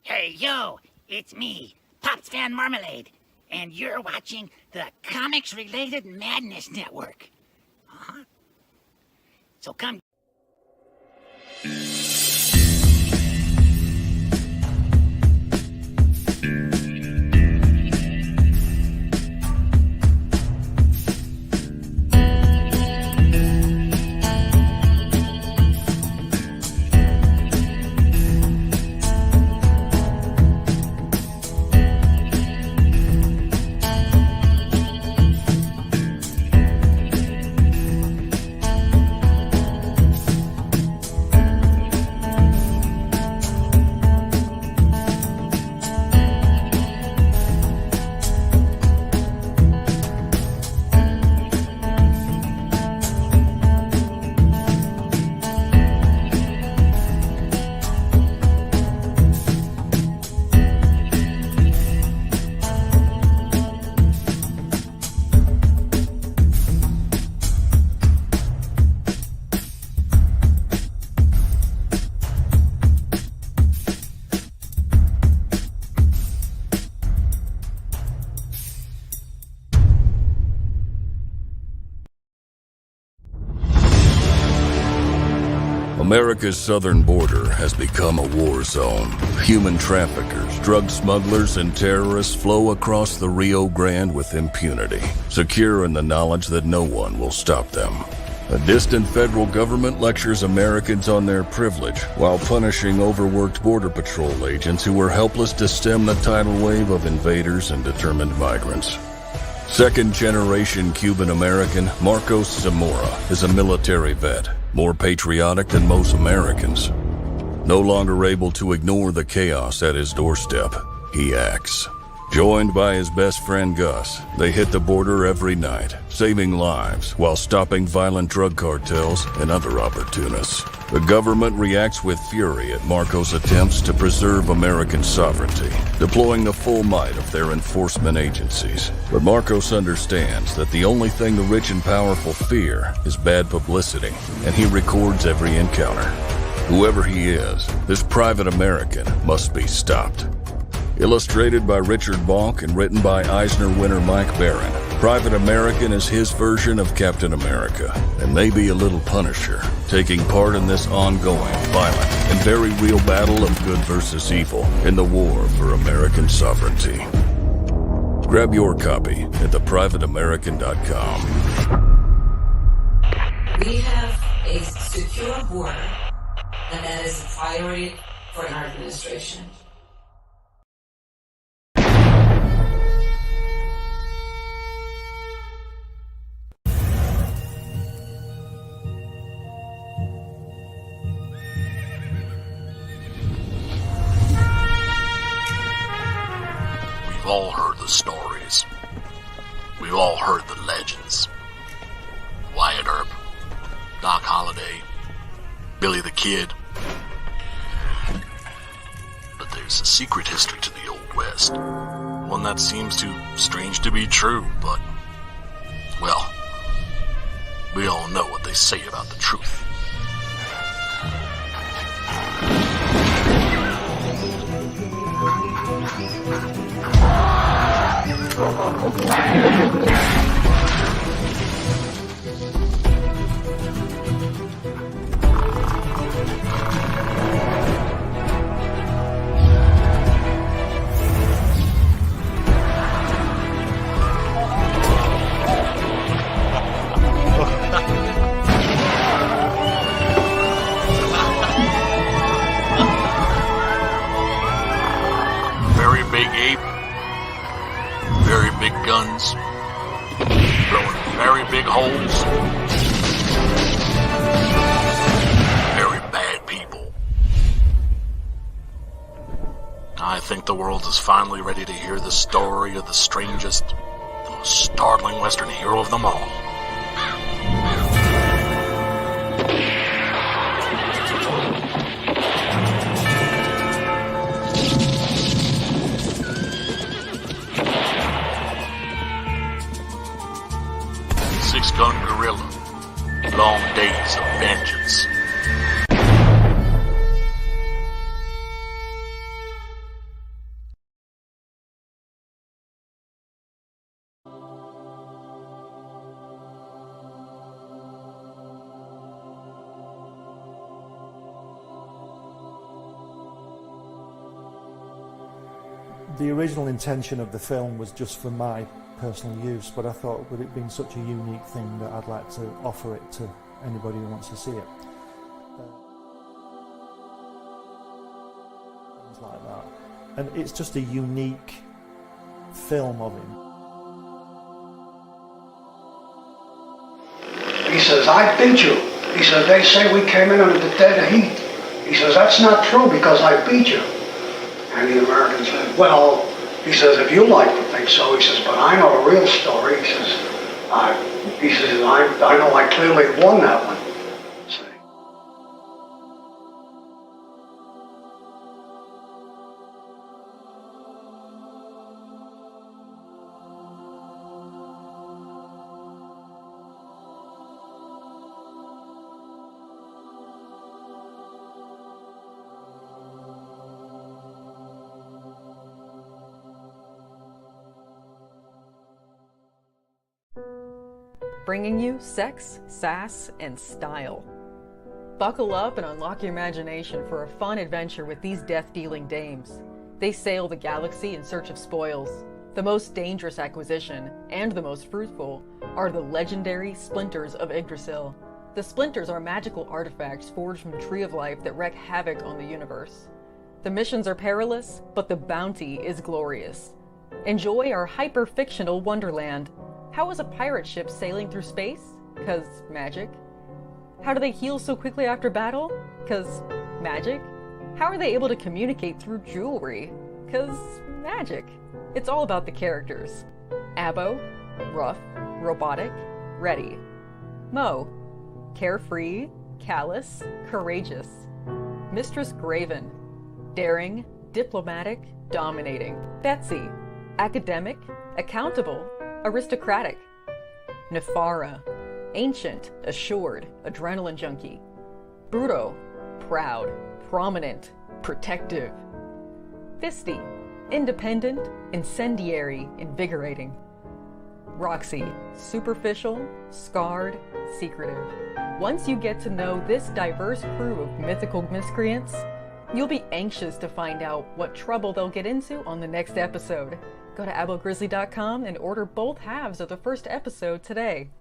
Hey, yo, it's me, Pops Van Marmalade, and you're watching the Comics-Related Madness Network. So come... America's southern border has become a war zone. Human traffickers, drug smugglers, and terrorists flow across the Rio Grande with impunity, secure in the knowledge that no one will stop them. A distant federal government lectures Americans on their privilege while punishing overworked border patrol agents who were helpless to stem the tidal wave of invaders and determined migrants. Second-generation Cuban-American Marcos Zamora is a military vet, more patriotic than most Americans. No longer able to ignore the chaos at his doorstep, he acts. Joined by his best friend Gus, they hit the border every night, saving lives while stopping violent drug cartels and other opportunists. The government reacts with fury at Marcos' attempts to preserve American sovereignty, deploying the full might of their enforcement agencies. But Marcos understands that the only thing the rich and powerful fear is bad publicity, and he records every encounter. Whoever he is, this private American must be stopped. Illustrated by Richard Bonk and written by Eisner winner Mike Barron, Private American is his version of Captain America, and maybe a little Punisher, taking part in this ongoing, violent, and very real battle of good versus evil in the war for American sovereignty. Grab your copy at theprivateamerican.com. We have a secure border, and that is a priority for our administration. We've all heard the stories. We've all heard the legends. Wyatt Earp, Doc Holliday, Billy the Kid. But there's a secret history to the Old West. One that seems too strange to be true, but, well, we all know what they say about the truth. Very big ape, very big guns, blowing very big holes, very bad people. I think the world is finally ready to hear the story of the strangest, the most startling Western hero of them all. Six-gun gorilla, long days of vengeance. The original intention of the film was just for my personal use, but I thought with it being such a unique thing that I'd like to offer it to anybody who wants to see it. Things like that. And it's just a unique film of him. He says, I beat you. He says, they say we came in under the dead heat. He says, that's not true because I beat you. And the American said, well, he says, if you like to think so, he says, but I know the real story. He says, I know I clearly won that one. See? Bringing you sex, sass, and style. Buckle up and unlock your imagination for a fun adventure with these death-dealing dames. They sail the galaxy in search of spoils. The most dangerous acquisition, and the most fruitful, are the legendary Splinters of Yggdrasil. The Splinters are magical artifacts forged from the Tree of Life that wreak havoc on the universe. The missions are perilous, but the bounty is glorious. Enjoy our hyper-fictional wonderland. How is a pirate ship sailing through space? 'Cause magic. How do they heal so quickly after battle? 'Cause magic. How are they able to communicate through jewelry? 'Cause magic. It's all about the characters. Abo, rough, robotic, ready. Mo, carefree, callous, courageous. Mistress Graven, daring, diplomatic, dominating. Betsy, academic, accountable, aristocratic. Nefara, ancient, assured, adrenaline junkie. Bruto, proud, prominent, protective. Fisty, independent, incendiary, invigorating. Roxy, superficial, scarred, secretive. Once you get to know this diverse crew of mythical miscreants, you'll be anxious to find out what trouble they'll get into on the next episode. Go to abogrizzly.com and order both halves of the first episode today.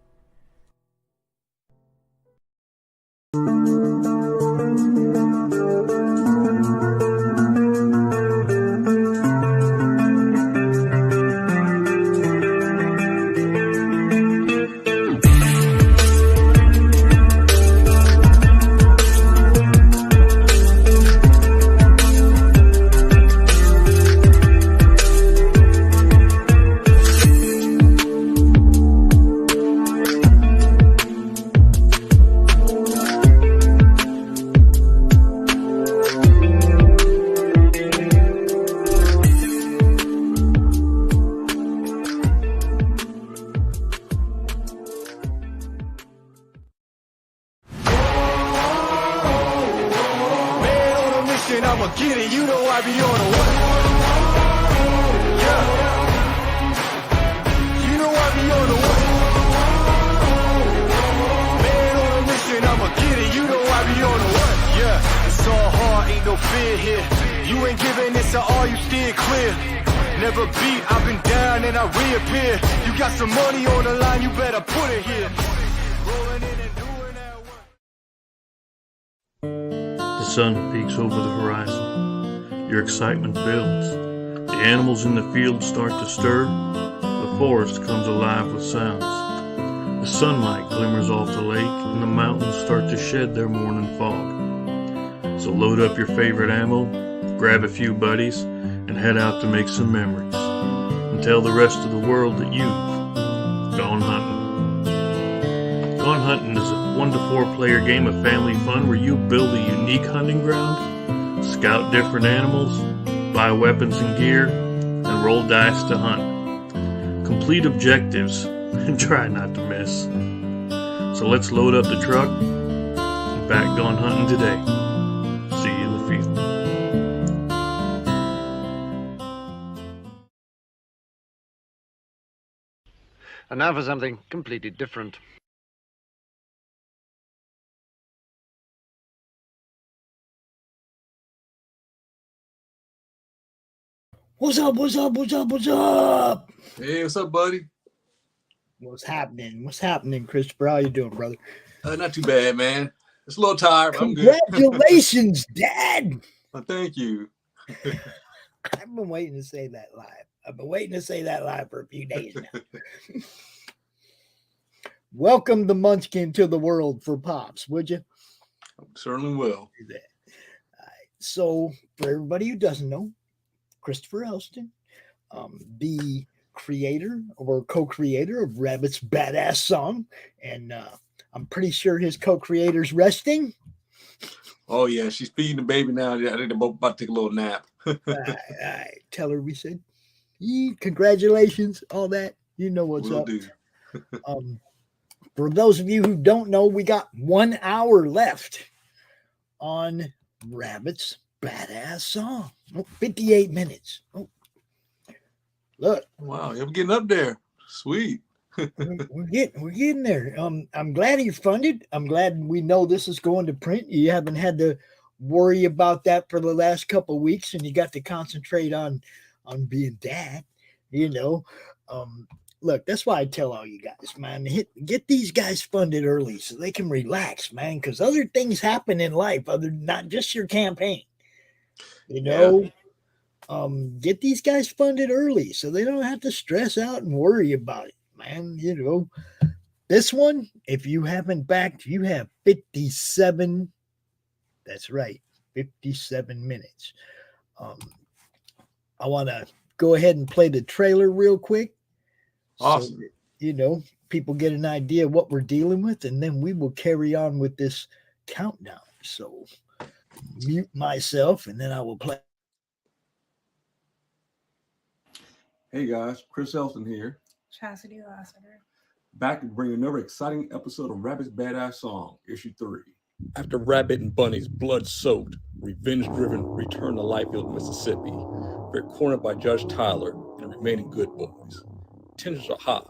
The sun peeks over the horizon. Your excitement builds. The animals in the field start to stir. The forest comes alive with sounds. The sunlight glimmers off the lake, and the mountains start to shed their morning fog. So load up your favorite ammo, grab a few buddies, and head out to make some memories. And tell the rest of the world that you've gone hunting. Gone Hunting is a 1 to 4 player game of family fun where you build a unique hunting ground, scout different animals, buy weapons and gear, and roll dice to hunt. Complete objectives and try not to miss. So let's load up the truck and back Gone Hunting today. See you in the field. And now for something completely different. What's up? What's up? What's up? What's up? Hey, what's up, buddy? What's happening? What's happening, Christopher? How you doing, brother? Not too bad, man. Just a little tired, but I'm good. Congratulations, Dad. Well, thank you. I've been waiting to say that live. I've been waiting to say that live for a few days now. Welcome the Munchkin to the world for Pops, would you? Certainly will. Do that. All right. So, for everybody who doesn't know, Christopher Elston, the creator or co-creator of Rabbit's Badass Song, and I'm pretty sure his co-creator's resting. Oh yeah, she's feeding the baby now. I think they're both about to take a little nap. All right. Tell her we said, congratulations, all that. You know what's Will up. do. For those of you who don't know, we got 1 hour left on Rabbit's Badass Song. 58 minutes. Oh, look. Wow, you're getting up there. Sweet. we're getting there. I'm glad you're funded. I'm glad we know this is going to print. You haven't had to worry about that for the last couple of weeks, and you got to concentrate on being dad. You know, look, that's why I tell all you guys, man, get these guys funded early so they can relax, man, because other things happen in life other than not just your campaign. You know, get these guys funded early so they don't have to stress out and worry about it. Man, you know, this one, if you haven't backed, you have 57. That's right, 57 minutes. I want to go ahead and play the trailer real quick. Awesome. So that, you know, people get an idea of what we're dealing with, and then we will carry on with this countdown. So mute myself, and then I will play. Hey guys, Chris Elston here. Chassity Lassiter. Back to bring another exciting episode of Rabbit's Badass Song, Issue 3. After Rabbit and Bunny's blood-soaked, revenge-driven return to Lifefield, Mississippi, they're cornered by Judge Tyler and the remaining good boys. Tensions are high,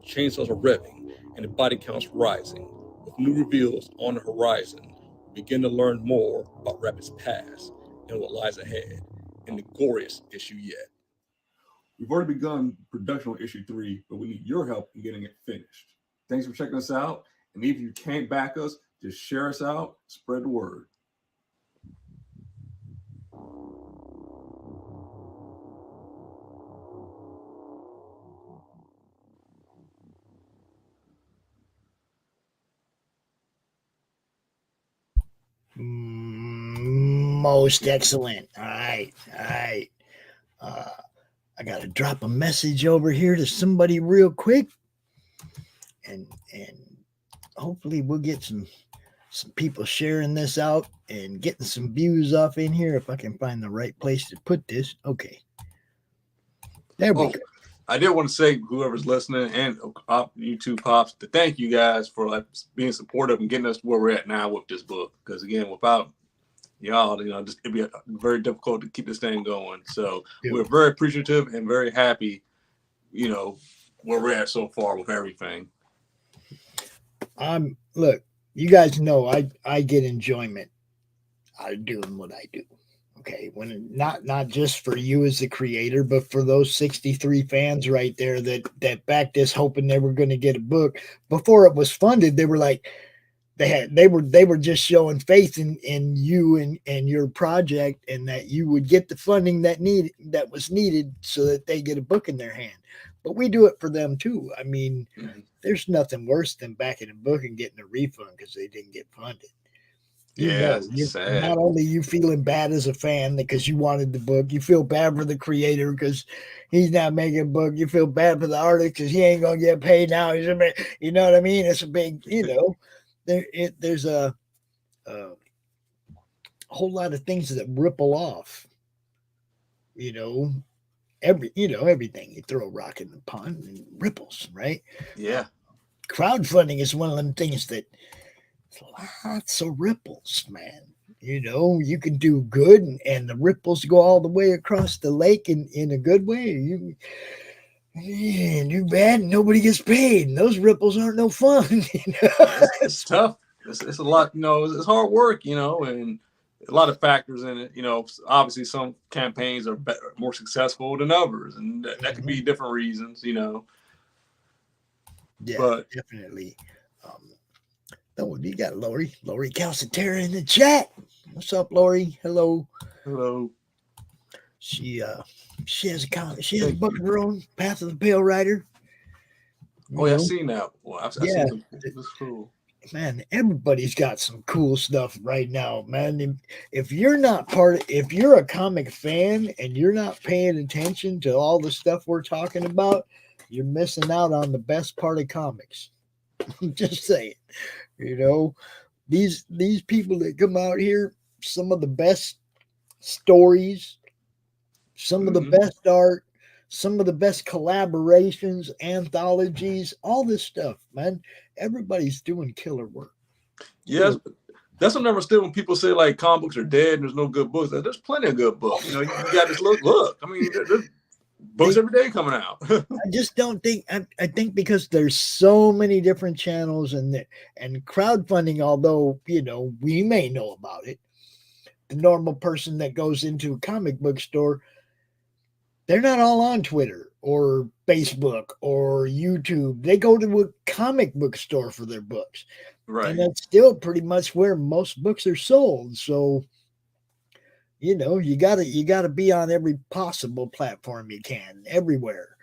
chainsaws are revving, and the body counts rising. With new reveals on the horizon, we begin to learn more about Rabbit's past and what lies ahead in the goriest issue yet. We've already begun production on issue 3, but we need your help in getting it finished. Thanks for checking us out. And if you can't back us, just share us out, spread the word. Most excellent. All right. I got to drop a message over here to somebody real quick, and hopefully we'll get some people sharing this out and getting some views off in here if I can find the right place to put this. Okay. There we go. I did want to say, whoever's listening and you two Pops, to thank you guys for being supportive and getting us to where we're at now with this book. Because again, without y'all, it'd be very difficult to keep this thing going. So we're very appreciative and very happy, where we're at so far with everything. Look, you guys know I get enjoyment out of doing what I do. Okay, when not just for you as the creator, but for those 63 fans right there that backed us hoping they were going to get a book before it was funded. They were like, they were just showing faith in you and your project, and that you would get the funding that was needed so that they get a book in their hand. But we do it for them too. I mean, there's nothing worse than backing a book and getting a refund because they didn't get funded. Sad. Not only you feeling bad as a fan because you wanted the book, you feel bad for the creator because he's not making a book. You feel bad for the artist because he ain't gonna get paid now. You know what I mean? It's a big, there's a whole lot of things that ripple off. Everything you throw a rock in the pond and ripples, right? Yeah. Crowdfunding is one of them things that lots of ripples, man. You can do good and the ripples go all the way across the lake in a good way. You do bad and nobody gets paid. And those ripples aren't no fun. It's tough. It's a lot, it's hard work, and a lot of factors in it. You know, obviously some campaigns are more successful than others, and that could be different reasons. You know. Yeah, but definitely. Oh, you got Laurie Calcaterra in the chat. What's up, Laurie? Hello. Hello. She has a book of her own, Path of the Pale Rider. Oh, yeah, I've seen that. Well, I've seen some. That's cool. Man, everybody's got some cool stuff right now, man. If you're a comic fan and you're not paying attention to all the stuff we're talking about, you're missing out on the best part of comics. I'm just saying. You know, these people that come out here, some of the best stories, some of the best art, some of the best collaborations, anthologies, all this stuff, man. Everybody's doing killer work. Yes, that's what I never understood when people say like comic books are dead and there's no good books. There's plenty of good books. You know, you got this look. I mean, there's books every day coming out. I just don't think. I think because there's so many different channels and crowdfunding. Although we may know about it, the normal person that goes into a comic book store, they're not all on Twitter or Facebook or YouTube. They go to a comic book store for their books, right? And that's still pretty much where most books are sold. So. You gotta be on every possible platform you can, everywhere.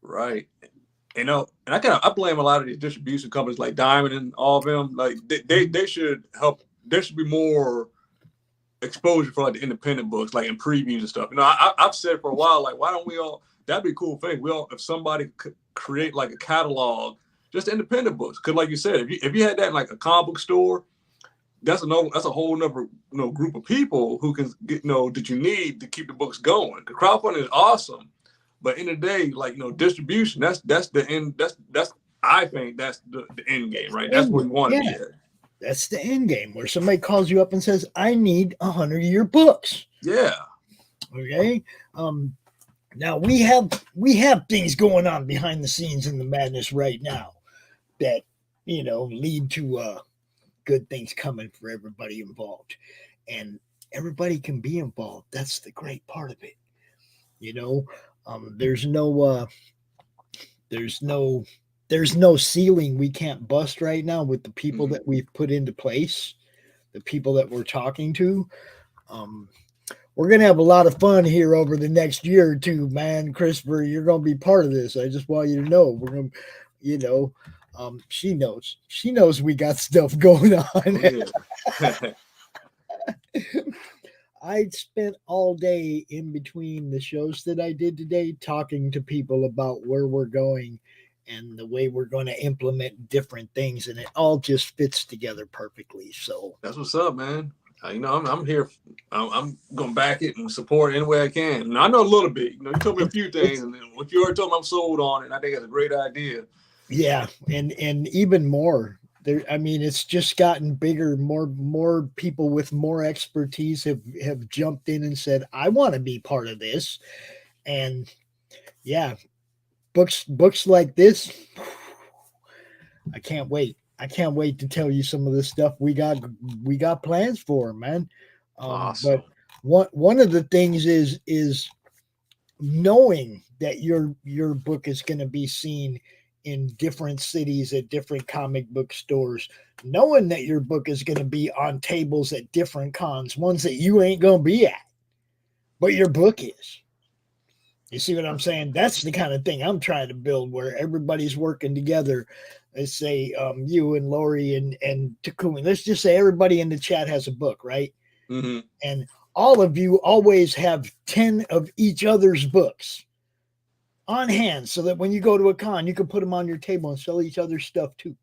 Right. And I blame a lot of these distribution companies like Diamond and all of them. Like they should help. There should be more exposure for like the independent books, like in previews and stuff. I've said for a while, like, why don't we all? That'd be a cool thing. If somebody could create like a catalog, just independent books. Because like you said, if you had that in like a comic book store. That's a whole nother group of people who can get that you need to keep the books going. The crowdfunding is awesome, but in the day, like distribution, that's the end. That's I think that's the end game, right? That's what we want to be at. That's the end game where somebody calls you up and says, "I need 100 of your books." Yeah. Okay. Now we have things going on behind the scenes in the madness right now that lead to good things coming for everybody involved, and everybody can be involved. That's the great part of it. There's no ceiling we can't bust right now with the people that we've put into place, the people that we're talking to. We're gonna have a lot of fun here over the next year or two, man. Christopher, you're gonna be part of this. I just want you to know we're gonna, she knows we got stuff going on. Oh, yeah. I spent all day in between the shows that I did today talking to people about where we're going and the way we're going to implement different things, and it all just fits together perfectly. So that's what's up, man. I'm here. I'm going to back it and support it any way I can. And I know a little bit. You told me a few things, and what you already told me, I'm sold on it. And I think it's a great idea. Yeah, and even more. It's just gotten bigger. More people with more expertise have jumped in and said, "I want to be part of this." And yeah, books like this, I can't wait. I can't wait to tell you some of the stuff we got plans for, man. Awesome. But one of the things is knowing that your book is going to be seen in different cities at different comic book stores, knowing that your book is going to be on tables at different cons, ones that you ain't going to be at, but your book is. You see what I'm saying? That's the kind of thing I'm trying to build, where everybody's working together. Let's say you and Laurie and Takumi. Let's just say everybody in the chat has a book, right? Mm-hmm. And all of you always have 10 of each other's books on hand, so that when you go to a con, you can put them on your table and sell each other's stuff too.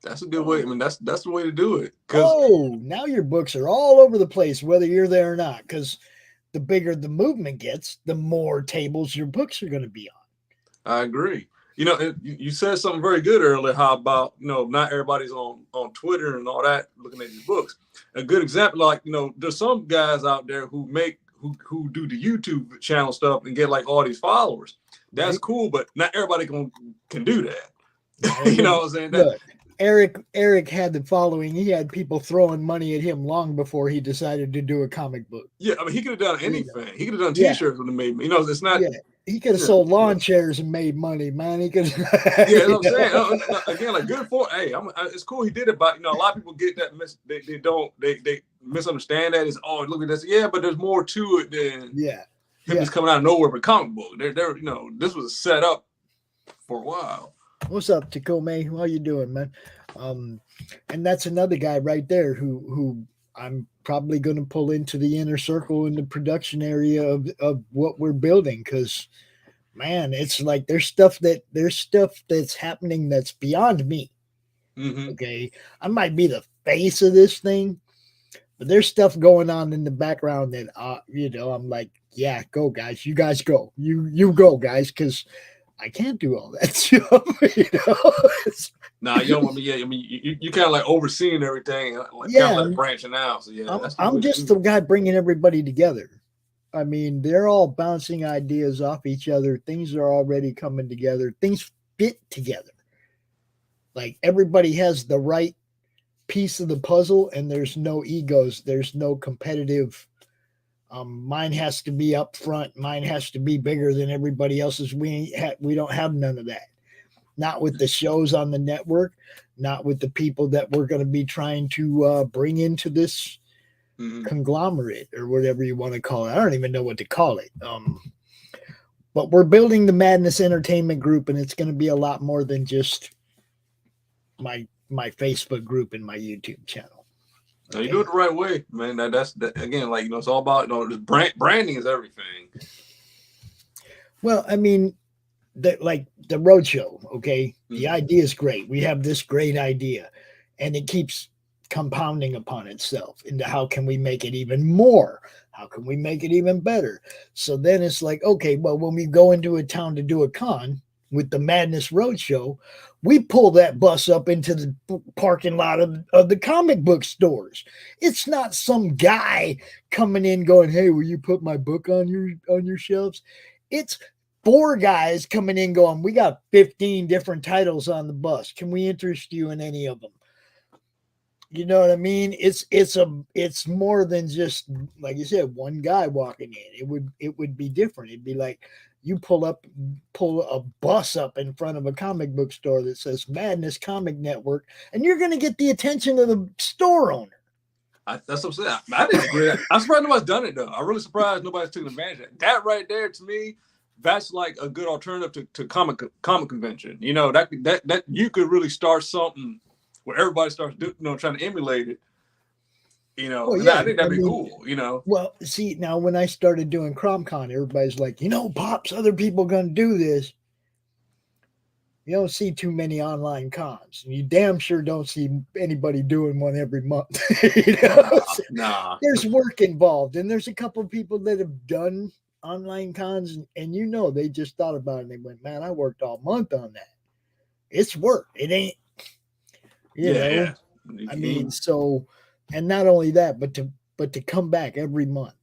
That's a good way. That's the way to do it. Now your books are all over the place, whether you're there or not, because the bigger the movement gets, the more tables your books are going to be on. I agree. You said something very good earlier. How about not everybody's on Twitter and all that looking at these books. A good example, like there's some guys out there who do the YouTube channel stuff and get like all these followers. That's cool, but not everybody can do that. You know what I'm saying? Eric had the following. He had people throwing money at him long before he decided to do a comic book. Yeah, I mean, he could have done anything. He could have done Yeah. T-shirts when they made. You know, it's not. Yeah, he could have sold lawn chairs and made money, man. He could. Yeah, you know what I'm saying. Again, like good for. Hey, it's cool he did it, but a lot of people get that they misunderstand that. It's look at this. Yeah, but there's more to it than him just coming out of nowhere with a comic book. They're this was set up for a while. What's up, Tacome? How you doing, man? And that's another guy right there who I'm probably going to pull into the inner circle in the production area of what we're building, because man, it's like there's stuff that's happening that's beyond me. Mm-hmm. Okay, I might be the face of this thing, but there's stuff going on in the background that I'm like, yeah, go guys, you guys go, you go guys, because I can't do all that stuff. Nah, you don't want me. Yeah, I mean, you kind of like overseeing everything, kind of like branching out. So yeah, I'm just the guy bringing everybody together. I mean, they're all bouncing ideas off each other. Things are already coming together. Things fit together. Like everybody has the right piece of the puzzle, and there's no egos. There's no competitive. Mine has to be up front. Mine has to be bigger than everybody else's. We don't have none of that. Not with the shows on the network. Not with the people that we're going to be trying to bring into this conglomerate or whatever you want to call it. I don't even know what to call it. But we're building the Madness Entertainment Group, and it's going to be a lot more than just my Facebook group and my YouTube channel. No, you do it the right way, man. That's again, like it's all about branding is everything. Well, I mean, the roadshow. Okay, the idea is great. We have this great idea, and it keeps compounding upon itself into how can we make it even more? How can we make it even better? So then it's like, okay, well, when we go into a town to do a con with the Madness Roadshow, we pull that bus up into the parking lot of the comic book stores. It's not some guy coming in going, hey, will you put my book on your shelves? It's 4 guys coming in going, we got 15 different titles on the bus. Can we interest you in any of them? You know what I mean? It's more than just, like you said, one guy walking in. It would be different. It'd be like, you pull a bus up in front of a comic book store that says Madness Comic Network, and you're going to get the attention of the store owner. That's what I'm saying. I didn't agree. I'm surprised nobody's done it though. I'm really surprised nobody's taken advantage of that. That right there, to me, that's like a good alternative to comic convention. That you could really start something where everybody starts trying to emulate it. Well, yeah, I think that'd be cool, Well, see, now when I started doing CromCon, everybody's like, Pops, other people going to do this. You don't see too many online cons. And you damn sure don't see anybody doing one every month. Nah. There's work involved. And there's a couple of people that have done online cons, and they just thought about it and they went, man, I worked all month on that. It's work. It ain't, Yeah. I mean, so... And not only that, but to come back every month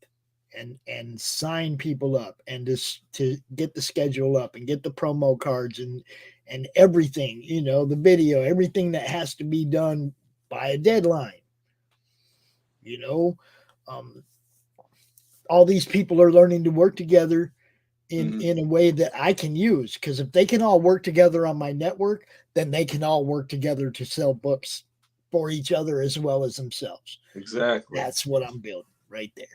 and sign people up and to get the schedule up and get the promo cards and everything, the video, everything that has to be done by a deadline. All these people are learning to work together in a way that I can use, because if they can all work together on my network, then they can all work together to sell books for each other as well as themselves. Exactly. That's what I'm building right there.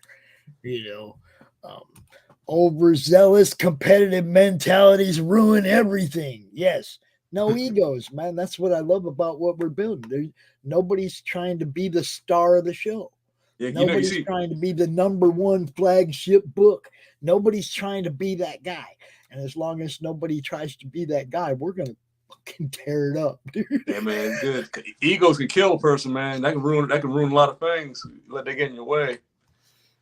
Overzealous competitive mentalities ruin everything. Yes. No egos, man. That's what I love about what we're building. Nobody's trying to be the star of the show. Yeah, Nobody's trying to be the #1 flagship book. Nobody's trying to be that guy. And as long as nobody tries to be that guy, we're going to fucking tear it up, dude. Yeah, man, good. Egos can kill a person, man. That can ruin a lot of things. Let they get in your way.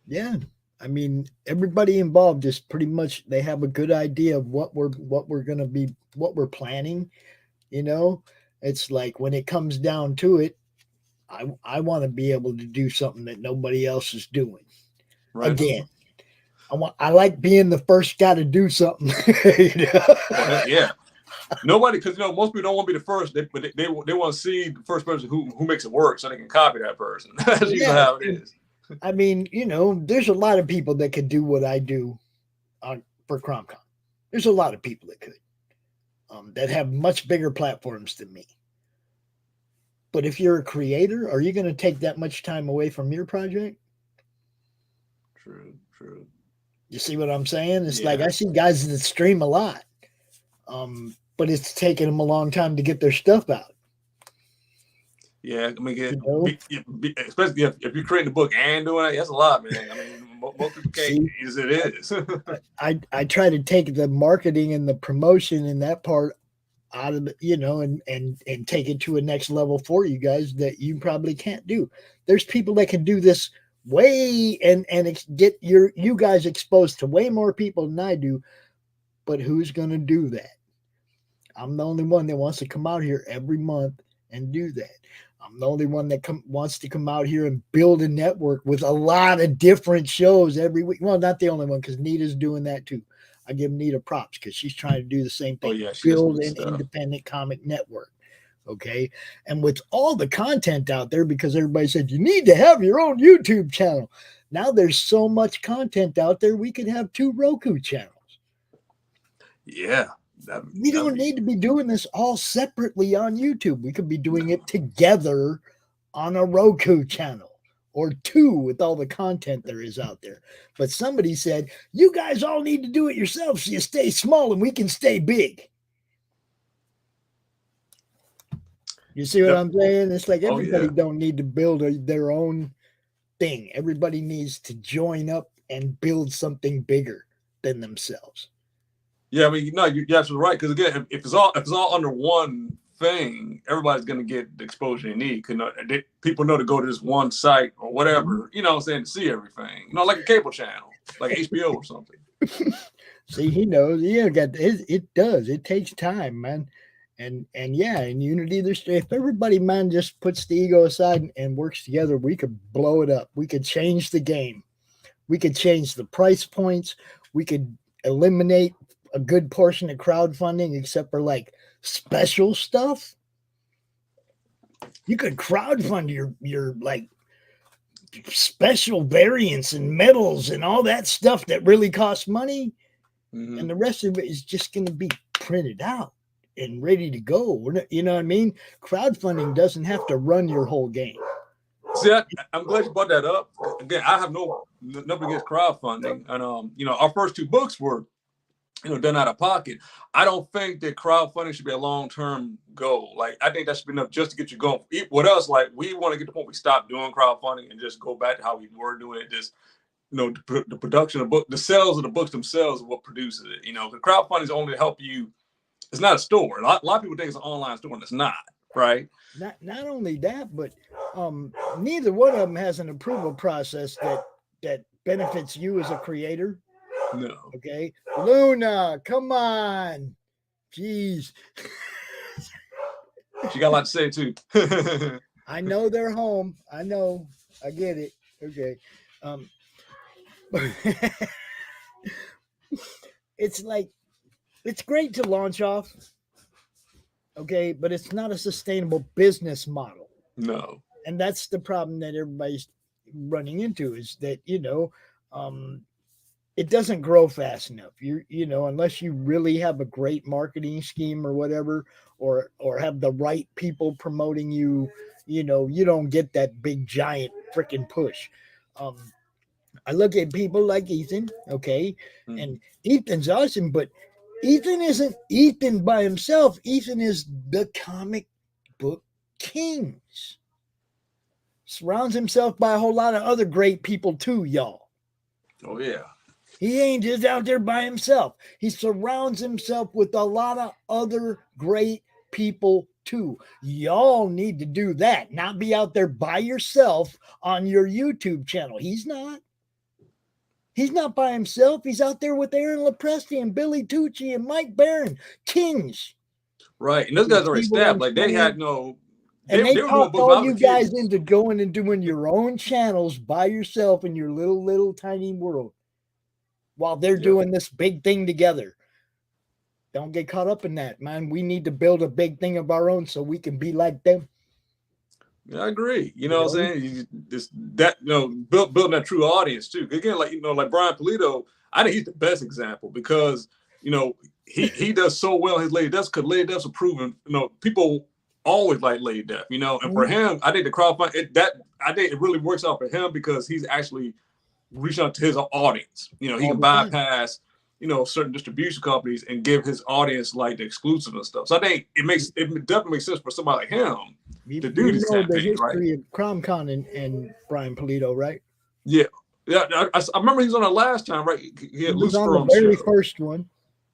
Yeah. I mean, everybody involved is pretty much, they have a good idea of what we're going to be, what we're planning. It's like when it comes down to it, I want to be able to do something that nobody else is doing. Right. Again, I like being the first guy to do something. Yeah. Nobody, because most people don't want to be the first, but they want to see the first person who makes it work, so they can copy that person. That's usually how it is. I mean, there's a lot of people that could do what I do for CromCon. There's a lot of people that could, that have much bigger platforms than me. But if you're a creator, are you going to take that much time away from your project? True. You see what I'm saying? It's like I see guys that stream a lot, but it's taking them a long time to get their stuff out. Yeah, I mean, especially if you're creating a book and doing it, that's a lot, man. I mean, most people can't. It is. I try to take the marketing and the promotion and that part out of it, and take it to a next level for you guys that you probably can't do. There's people that can do this way and get you guys exposed to way more people than I do, but who's going to do that? I'm the only one that wants to come out here every month and do that. I'm the only one that wants to come out here and build a network with a lot of different shows every week. Well, not the only one, because Nita's doing that too. I give Nita props because she's trying to do the same thing. Build an independent comic network. Okay. And with all the content out there, because everybody said you need to have your own YouTube channel. Now there's so much content out there, we could have 2 Roku channels. Yeah. We don't need to be doing this all separately on YouTube. We could be doing it together on a Roku channel or 2 with all the content there is out there. But somebody said, you guys all need to do it yourselves so you stay small and we can stay big. You see what I'm saying? It's like everybody don't need to build their own thing. Everybody needs to join up and build something bigger than themselves. Yeah, I mean, no, you're absolutely right. Because again, if it's all under one thing, everybody's going to get the exposure they need. Because people know to go to this one site or whatever, to see everything. Like a cable channel, like HBO or something. See, he knows. It does. It takes time, man. And yeah, in Unity, if everybody, man, just puts the ego aside and works together, we could blow it up. We could change the game. We could change the price points. We could eliminate a good portion of crowdfunding, except for like special stuff. You could crowdfund your like special variants and medals and all that stuff that really costs money. Mm-hmm. And the rest of it is just going to be printed out and ready to go. You know what I mean? Crowdfunding doesn't have to run your whole game. See, I'm glad you brought that up. Again, I have nothing against crowdfunding. And, our first 2 books were, done out of pocket. I don't think that crowdfunding should be a long-term goal. Like, I think that should be enough just to get you going. With us, like, we want to get to the point we stop doing crowdfunding and just go back to how we were doing it. Just, the production of book, the sales of the books themselves is what produces it. The crowdfunding is only to help you. It's not a store. A lot of people think it's an online store, and it's not, right? Not only that, but neither one of them has an approval process that benefits you as a creator. No. Okay. Luna, come on. Jeez. She got a lot to say too. I know they're home. I know. I get it. Okay. It's like, it's great to launch off. Okay. But it's not a sustainable business model. No. And that's the problem that everybody's running into, is that, it doesn't grow fast enough. Unless you really have a great marketing scheme or whatever, or have the right people promoting you, you don't get that big giant freaking push. I look at people like Ethan, okay, and Ethan's awesome, but Ethan isn't Ethan by himself. Ethan is the comic book kings. Surrounds himself by a whole lot of other great people too, y'all. Oh yeah. He ain't just out there by himself. He surrounds himself with a lot of other great people too. Y'all need to do that. Not be out there by yourself on your YouTube channel. He's not. He's not by himself. He's out there with Aaron Lopresti and Billy Tucci and Mike Barron, kings. Right. And those guys are established. Like, they had no... And they talked all you guys into going and doing your own channels by yourself in your little tiny world, while they're doing this big thing together. Don't get caught up in that, man. We need to build a big thing of our own so we can be like them. Yeah, I agree. You know what I'm saying? Building that true audience too. Again, like Brian Pulido, I think he's the best example because, he does so well his Lady Deaths because Lady Deaths are proven, people always like Lady Death, and for him, I think the crowdfunding, I think it really works out for him because he's actually reaching out to his audience. He can bypass, certain distribution companies and give his audience like the exclusive and stuff. So I think it definitely makes sense for somebody like him to do this campaign, the history right? of CromCon and Brian Pulido, right? Yeah. I remember he was on the last time, right? He was on the very first one.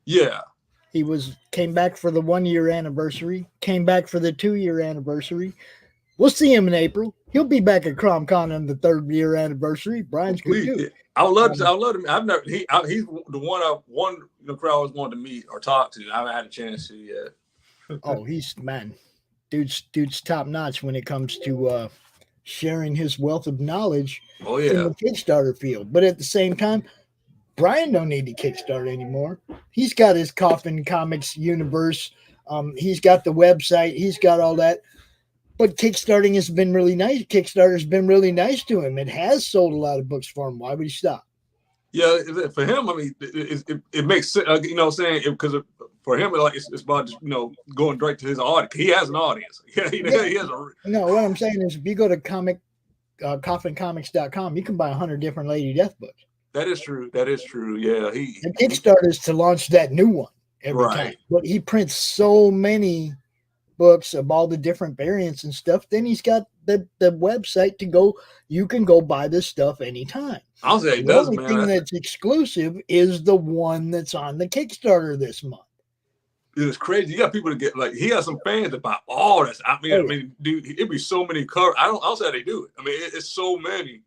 Yeah. He came back for the 1 year anniversary, came back for the 2 year anniversary. We'll see him in April. He'll be back at CromCon on the 3rd year anniversary. Brian's good too. I would love him. I've never. He's the one the crowd always wanted to meet or talk to. I haven't had a chance to yet. Oh, he's dude's top notch when it comes to sharing his wealth of knowledge in the Kickstarter field. But at the same time, Brian don't need to Kickstart anymore. He's got his Coffin Comics universe. He's got the website. He's got all that. But Kickstarting has been really nice. Kickstarter has been really nice to him. It has sold a lot of books for him. Why would he stop? Yeah, for him, I mean, it makes sense. You know what I'm saying? Because for him, it's about just, going direct to his audience. He has an audience. He has a. No, what I'm saying is, if you go to coffincomics.com, you can buy 100 different Lady Death books. That is true. Yeah, the Kickstarter is to launch that new one every time. But he prints so many books of all the different variants and stuff. Then he's got the website to go. You can go buy this stuff anytime. I'll say the only thing that's exclusive is the one that's on the Kickstarter this month. It's crazy. You got people to get he has some fans that buy all this. I mean, dude, it'd be so many covers. I'll say how they do it. I mean, it's so many.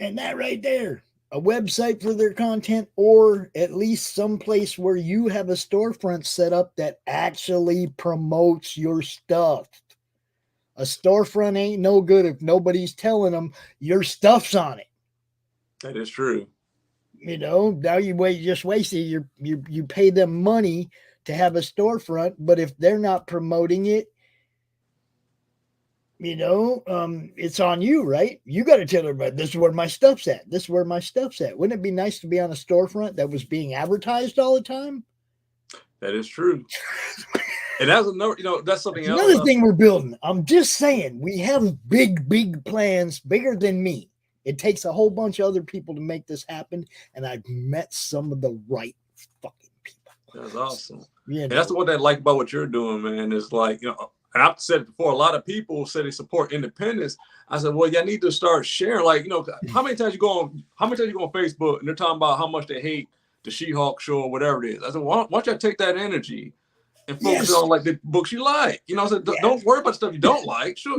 And that right there, a website for their content, or at least some place where you have a storefront set up that actually promotes your stuff. A storefront ain't no good if nobody's telling them your stuff's on it. That is true. Now you just wasted you pay them money to have a storefront, but if they're not promoting it, it's on you, right? You got to tell everybody, this is where my stuff's at. This is where my stuff's at. Wouldn't it be nice to be on a storefront that was being advertised all the time? That is true. And that's another, that's something else. Another thing we're building. I'm just saying, we have big plans, bigger than me. It takes a whole bunch of other people to make this happen, and I've met some of the right fucking people. That's awesome. And that's what I like about what you're doing, man, is and I've said it before, a lot of people say they support independence. I said, well, y'all need to start sharing. How many times you go on Facebook and they're talking about how much they hate the She-Hulk show or whatever it is. I said, why don't y'all take that energy and focus on the books you like? So don't worry about stuff you don't like. Sure,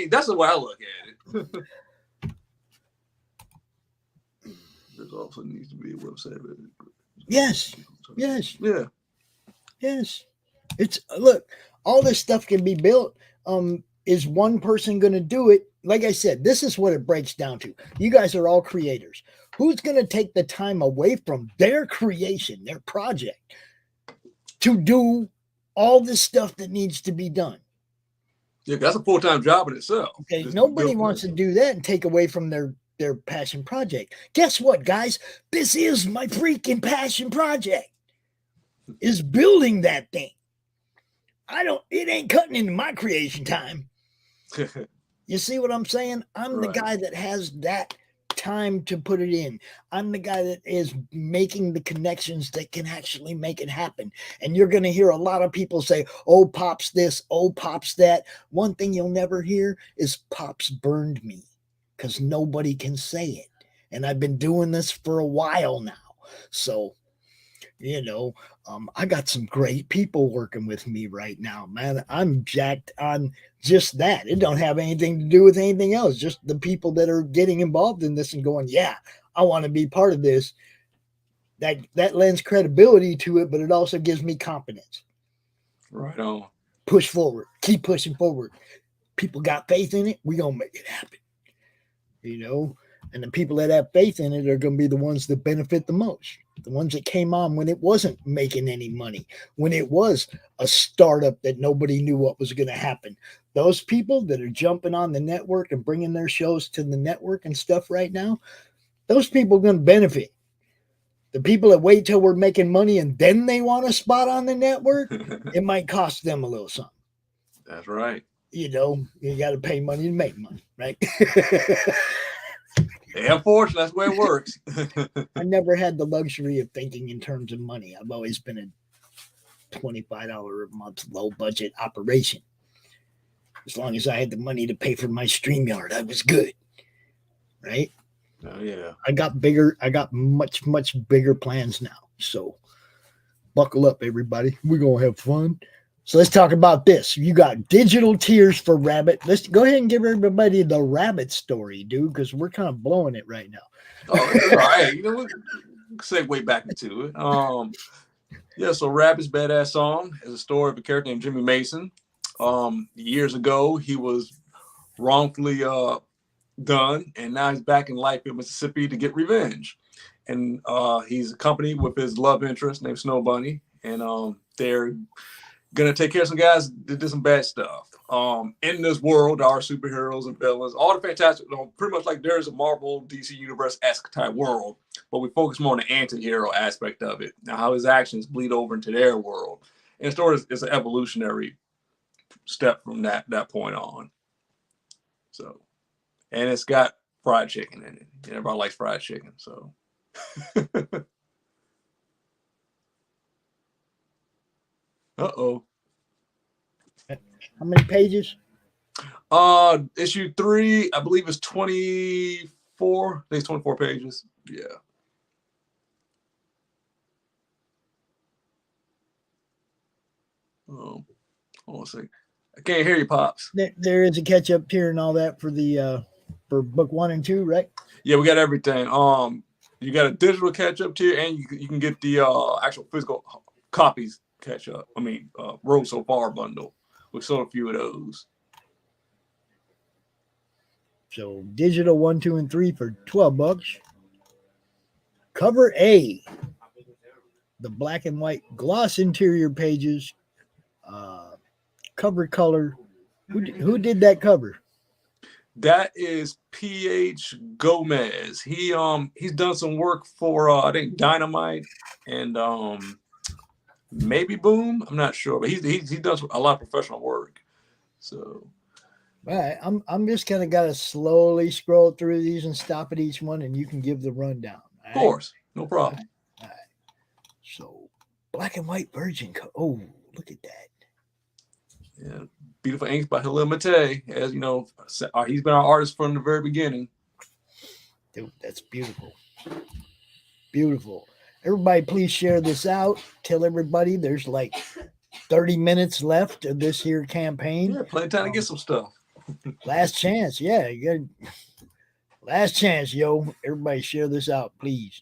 that's the way I look at it. There also needs to be a website. Yes. Yeah. Yes. It's look. All this stuff can be built. Is one person going to do it? Like I said, this is what it breaks down to. You guys are all creators. Who's going to take the time away from their creation, their project, to do all this stuff that needs to be done? Yeah, that's a full-time job in itself. Okay, nobody wants to do that and take away from their passion project. Guess what, guys? This is my freaking passion project. Is building that thing. It ain't cutting into my creation time. You see what I'm saying? I'm the guy that has that time to put it in. I'm the guy that is making the connections that can actually make it happen. And you're going to hear a lot of people say, oh, Pops this, oh, Pops that. One thing you'll never hear is Pops burned me, because nobody can say it. And I've been doing this for a while now. So, I got some great people working with me right now, man. I'm jacked on just that. It don't have anything to do with anything else. Just the people that are getting involved in this and going, yeah, I want to be part of this. That lends credibility to it, but it also gives me confidence. Right on. Push forward. Keep pushing forward. People got faith in it. We're going to make it happen. And the people that have faith in it are going to be the ones that benefit the most. the ones that came on when it wasn't making any money, when it was a startup that nobody knew what was going to happen. Those people that are jumping on the network and bringing their shows to the network and stuff right now, those people are going to benefit. The people that wait till we're making money and then they want a spot on the network, it might cost them a little something. That's right. You know, you got to pay money to make money, right? Yeah, unfortunately, that's the way it works. I never had the luxury of thinking in terms of money. I've always been a $25 a month low budget operation. As long as I had the money to pay for my StreamYard, I was good, right? Oh, yeah. I got much bigger plans now. So buckle up, everybody. We're going to have fun. So let's talk about this. You got digital tiers for Rabbit. Let's go ahead and give everybody the Rabbit story, dude, because we're kind of blowing it right now. Oh, it's all right. You know, we'll segue back into it. Yeah, so Rabbit's Badass Song is a story of a character named Jimmy Mason. Years ago, he was wrongfully done, and now he's back in life in Mississippi to get revenge. And he's accompanied with his love interest named Snow Bunny, and they're gonna take care of some guys that did some bad stuff. In this world, there are superheroes and villains, all the fantastic, pretty much like there's a Marvel DC Universe-esque type world, but we focus more on the anti-hero aspect of it. Now, how his actions bleed over into their world. And the story is an evolutionary step from that point on. So, and it's got fried chicken in it. Everybody likes fried chicken, so. Uh-oh. How many pages? Issue 3, I believe it's 24. I think it's 24 pages. Yeah. Oh, hold on a second. I can't hear you, Pops. There is a catch-up tier and all that for the for book 1 and 2, right? Yeah, we got everything. You got a digital catch-up tier, and you can get the actual physical copies catch-up. I mean, Road So Far bundle. We've sold a few of those. So digital 1, 2, and 3 for $12. Cover A, the black and white gloss interior pages, cover color. Who did that cover? That is P.H. Gomez. He's done some work for I think Dynamite and maybe Boom. I'm not sure, but he does a lot of professional work. So, all right, I'm just kind of got to slowly scroll through these and stop at each one, and you can give the rundown. Of course, no problem. All right. So, black and white virgin. Oh, look at that. Yeah, beautiful inks by Hurley Mate. As you know, he's been our artist from the very beginning. Dude, that's beautiful. Beautiful. Everybody, please share this out. Tell everybody there's like 30 minutes left of this here campaign. Yeah, plenty of time to get some stuff. Last chance. Yeah, you got last chance, yo. Everybody share this out, please.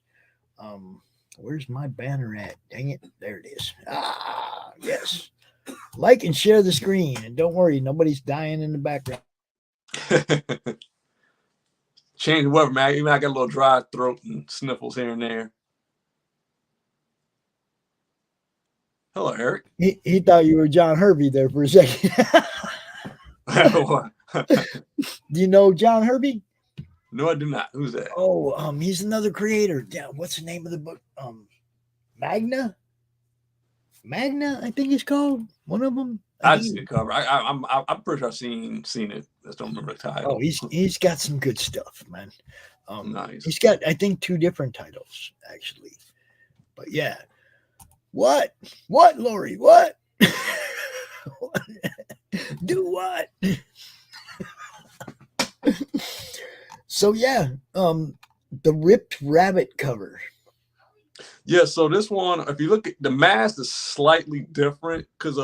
Where's my banner at? Dang it. There it is. Ah, yes. Like and share the screen. And don't worry, nobody's dying in the background. Change the weather, man. Even I got a little dry throat and sniffles here and there. Hello, Eric. He thought you were John Hervey there for a second. Do you know John Hervey? No, I do not. Who's that? Oh, he's another creator. Yeah, what's the name of the book? Magna, I think it's called. One of them. I just see the cover. I'm pretty sure I've seen it. I just don't remember the title. Oh, he's got some good stuff, man. Nice. He's got, I think, 2 different titles actually. But yeah. What, Laurie? What? Do what? So yeah, the Ripped Rabbit cover. Yeah, so this one, if you look at the mask, is slightly different because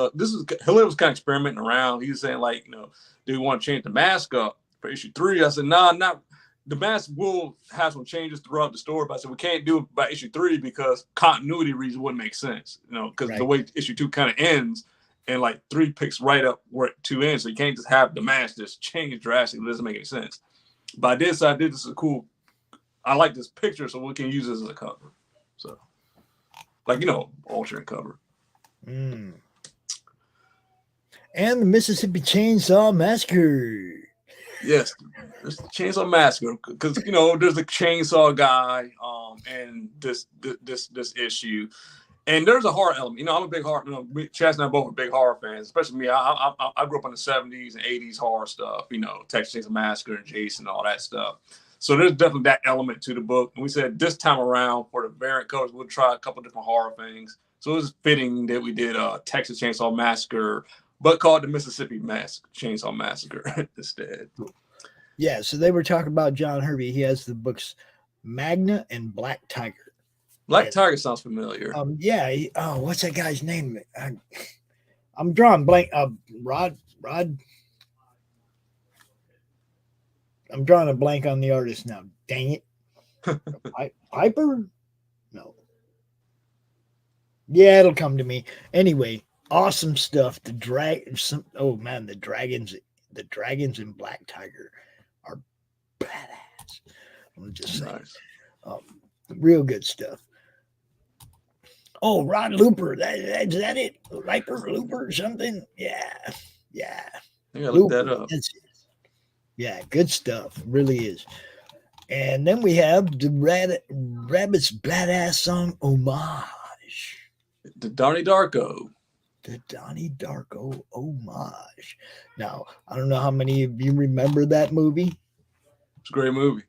Hillary was kind of experimenting around. He was saying like, do you want to change the mask up for issue 3? I said, nah, not. The mask will have some changes throughout the story, but I said we can't do it by issue 3 because continuity reasons wouldn't make sense. Because the way issue 2 kind of ends, and like 3 picks right up where 2 ends, so you can't just have the mask just change drastically. It doesn't make any sense. But I did this is cool. I like this picture, so we can use this as a cover. So like alternate cover. And the Mississippi Chainsaw Massacre. Yes, it's the Chainsaw Massacre because there's a chainsaw guy, and this issue, and there's a horror element. I'm a big horror. Chaz and I both are big horror fans, especially me. I grew up in the 70s and 80s horror stuff. Texas Chainsaw Massacre and Jason, all that stuff. So there's definitely that element to the book. And we said this time around for the variant covers, we'll try a couple different horror things. So it was fitting that we did Texas Chainsaw Massacre, but called the Mississippi Chainsaw Massacre instead. Yeah, so they were talking about John Hervey. He has the books Magna and Black Tiger. Black Tiger sounds familiar. Yeah. What's that guy's name? I'm drawing blank. Rod. I'm drawing a blank on the artist now. Dang it. Piper? No. Yeah, it'll come to me. Anyway, awesome stuff. The dragons in Black Tiger are badass. I'm just saying. Nice. Real good stuff. Oh, Rod Looper. Is that it? Looper something? Yeah. I gotta look that up. Yeah, good stuff. Really is. And then we have the Rabbit's badass song homage. The Donnie Darko. The Donnie Darko homage. Now, I don't know how many of you remember that movie. It's a great movie.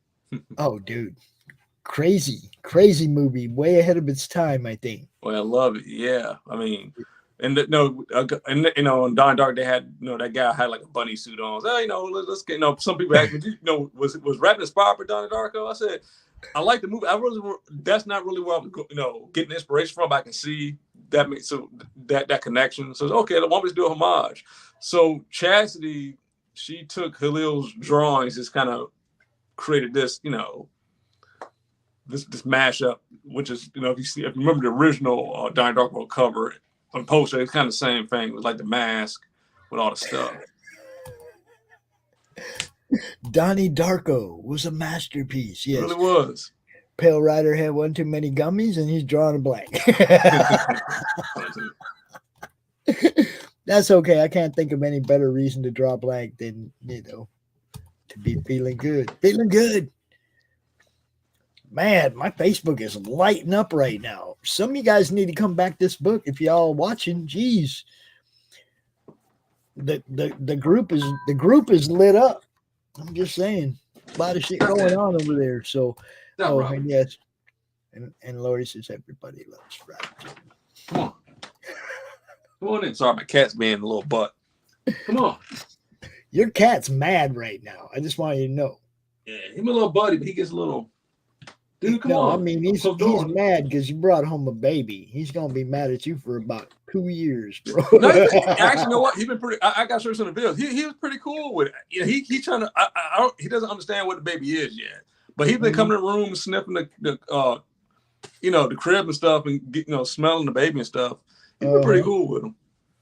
Oh, dude. Crazy movie. Way ahead of its time, I think. Well, I love it. Yeah. I mean, in Donnie Dark, they had, that guy had like a bunny suit on. So, let's get, some people ask me, was Rabbit inspired by Donnie Darko? I said, I like the movie. That's not really where I'm, getting inspiration from. I can see that that connection. So okay, I want me to do a homage. So Chassity, she took Halil's drawings, just kind of created this, this mashup, which is, if you remember the original Donnie Darko cover on poster, it's kind of the same thing. It was like the mask with all the stuff. Donnie Darko was a masterpiece. Yes, it really was. Pale Rider had one too many gummies, and he's drawing a blank. That's okay. I can't think of any better reason to draw blank than to be feeling good. Feeling good. Man, my Facebook is lighting up right now. Some of you guys need to come back this book if y'all watching. Geez, the group is lit up. I'm just saying, a lot of shit going on over there. So, and yes, and Laurie says everybody loves Robert. Come on in. Sorry, my cat's being a little butt. Come on. Your cat's mad right now. I just want you to know. Yeah, he's a little buddy, but he gets a little. Dude, come on. I mean, he's mad because you brought home a baby. He's gonna be mad at you for about 2 years, bro. No, actually, you know what? He's been pretty. I got shirts on the bills. He was pretty cool with it. He trying to. He doesn't understand what the baby is yet. But he's been coming to the room, sniffing the crib and stuff, and smelling the baby and stuff. He's been pretty cool with him.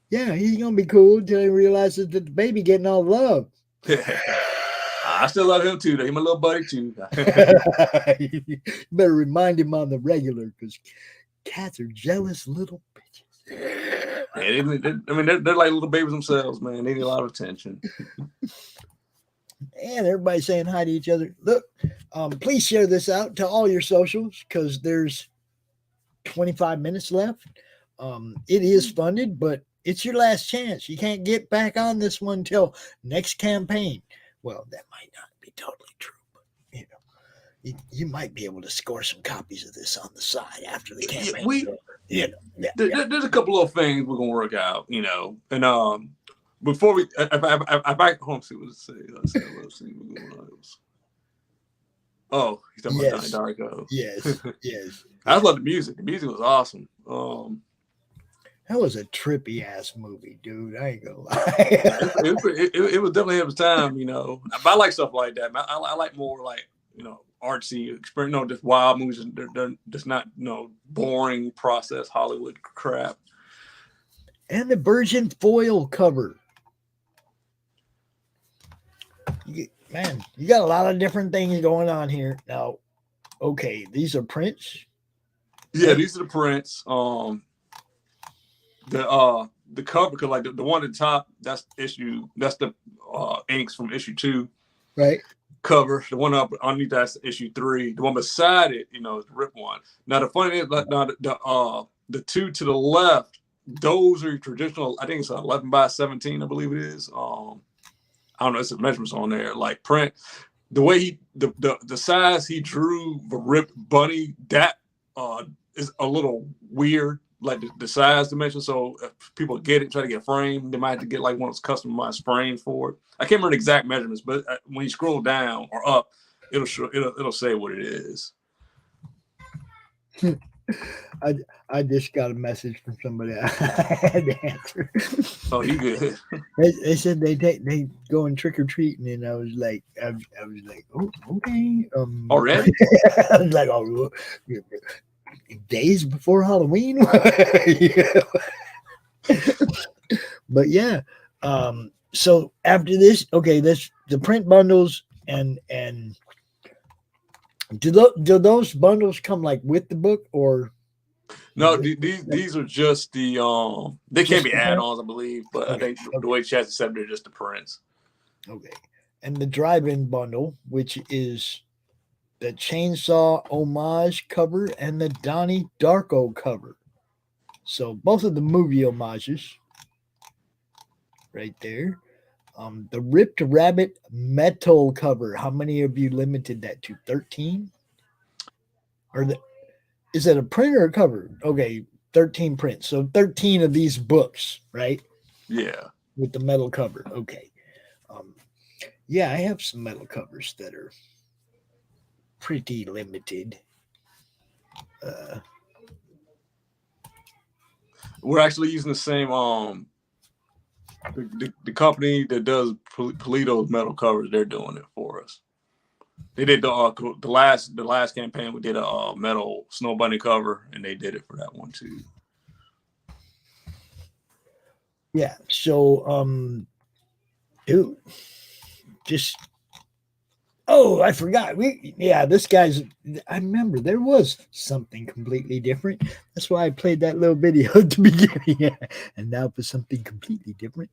Yeah, he's gonna be cool until he realizes that the baby getting all love. I still love him too. Though. He's my little buddy too. You better remind him on the regular because cats are jealous little bitches. Yeah, they're like little babies themselves, man. They need a lot of attention. And everybody's saying hi to each other. Look, please share this out to all your socials because there's 25 minutes left. It is funded, but it's your last chance. You can't get back on this one till next campaign. Well, that might not be totally true, but you might be able to score some copies of this on the side after the campaign. There's a couple of things we're gonna work out, and before we, if I home see what it say. Let's see what goes. Oh, he's talking about Donnie Darko. Yes. I love the music. The music was awesome. That was a trippy ass movie, dude. I ain't gonna lie. it was definitely of its time, But I like stuff like that. I like more like artsy, experience, just wild movies. They're just not boring process Hollywood crap. And the Virgin foil cover. You got a lot of different things going on here. Now, okay, these are prints. Yeah, these are the prints. The cover, cause like the one at the top, that's the inks from issue 2. Right. Cover. The one up underneath that's issue 3. The one beside it, is the rip one. Now the funny thing is, like, now the 2 to the left, those are traditional. I think it's 11 by 17, I believe it is. I don't know. It's the measurements on there. Like print, the way the size he drew the rip bunny, that is a little weird. Like the size dimension. So if people get it, try to get framed, they might have to get like one of those customized frames for it. I can't remember the exact measurements, but when you scroll down or up, it'll say what it is. I just got a message from somebody I had to answer. Oh, you good? They said they going trick or treating, and I was like, oh, okay. Already? I was like, oh, days before Halloween. But yeah. So after this, okay, the print bundles and do those bundles come like with the book or? No, these are just the they can't be add-ons, I believe, but okay. I think the way Chassity said, they're just the prints. Okay, and the drive-in bundle, which is the Chainsaw homage cover and the Donnie Darko cover. So both of the movie homages right there. The Ripped Rabbit metal cover. How many of you limited that to 13? Is it a print or a cover? Okay, 13 prints. So 13 of these books, right? Yeah. With the metal cover. Okay. Yeah, I have some metal covers that are pretty limited. We're actually using the same the company that does Polito's metal covers. They're doing it for us. They did the last campaign. We did a metal Snow Bunny cover, and they did it for that one too. Yeah. So dude, just. Oh, I forgot. This guy's. I remember there was something completely different. That's why I played that little video at the beginning. And now for something completely different.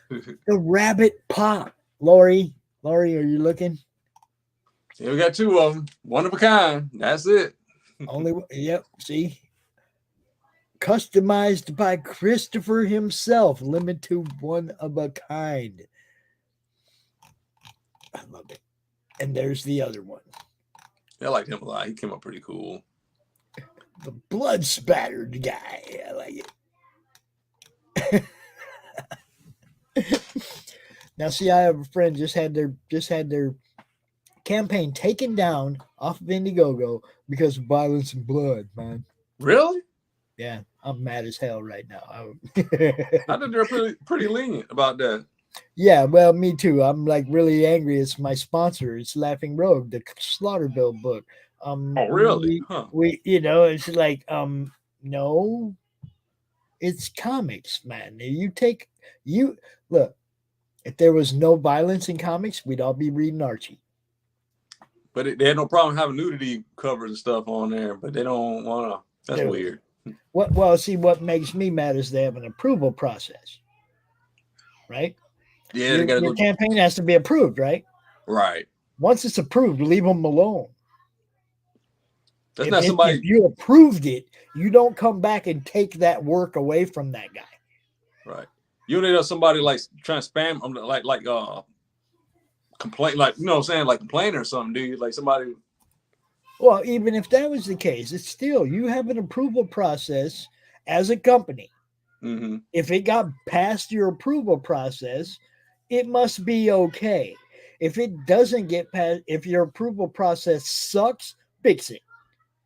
The Rabbit Pop. Laurie, are you looking? Yeah, we got 2 of them. One of a kind. That's it. Only. Yep. See. Customized by Christopher himself. Limited to one of a kind. I love it. And there's the other one. I liked him a lot. He came up pretty cool. The blood spattered guy. I like it. Now, see, I have a friend just had their campaign taken down off of Indiegogo because of violence and blood, man. Really? Yeah, I'm mad as hell right now. I think they're pretty lenient about that. Yeah, well, me too. I'm like really angry. It's my sponsor. It's Laughing Rogue, the Slaughterville book. Oh, really? We it's like, no, it's comics, man. Look, if there was no violence in comics, we'd all be reading Archie. But they had no problem having nudity covers and stuff on there, but they don't want to. That's weird. What makes me mad is they have an approval process, right? Yeah, your campaign has to be approved, right? Right. Once it's approved, leave them alone. If you approved it, you don't come back and take that work away from that guy. Right. You need somebody like trying to spam them, like complain, like what I'm saying, like complain or something, dude. Like somebody. Well, even if that was the case, it's still you have an approval process as a company. Mm-hmm. If it got past your approval process, it must be okay. If it doesn't get past, if your approval process sucks, fix it.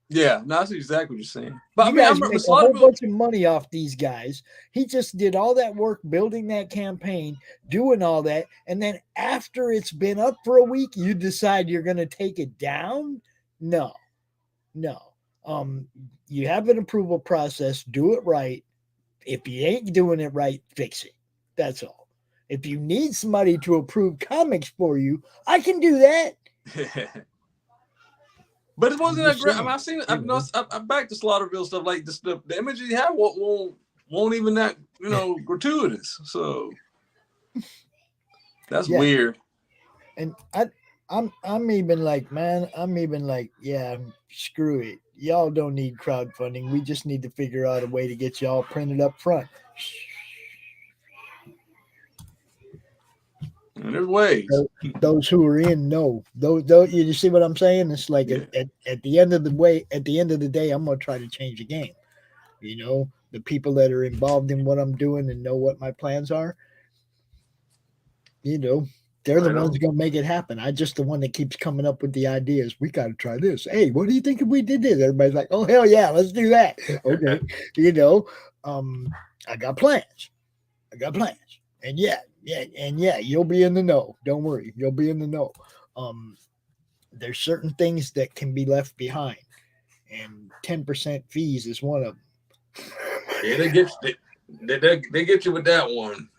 Yeah, no, that's exactly what you're saying. But you guys make a whole bunch of money off these guys. He just did all that work building that campaign, doing all that, and then after it's been up for a week, you decide you're going to take it down? No. You have an approval process. Do it right. If you ain't doing it right, fix it. That's all. If you need somebody to approve comics for you, I can do that. But it wasn't that great. I mean, I've seen it. I've backed the Slaughterville stuff. Like the images you have won't even that gratuitous. So that's weird. And I'm even like, man, yeah, screw it. Y'all don't need crowdfunding. We just need to figure out a way to get y'all printed up front. And there's ways. Those who are in know. Those you see what I'm saying? It's like at the end of the day, I'm gonna try to change the game. The people that are involved in what I'm doing and know what my plans are, they're the ones gonna make it happen. I'm just the one that keeps coming up with the ideas. We gotta try this. Hey, what do you think if we did this? Everybody's like, oh hell yeah, let's do that. Okay. I got plans. And yeah, you'll be in the know. Don't worry, you'll be in the know. There's certain things that can be left behind, and 10% fees is one of them. Yeah, they get you with that one.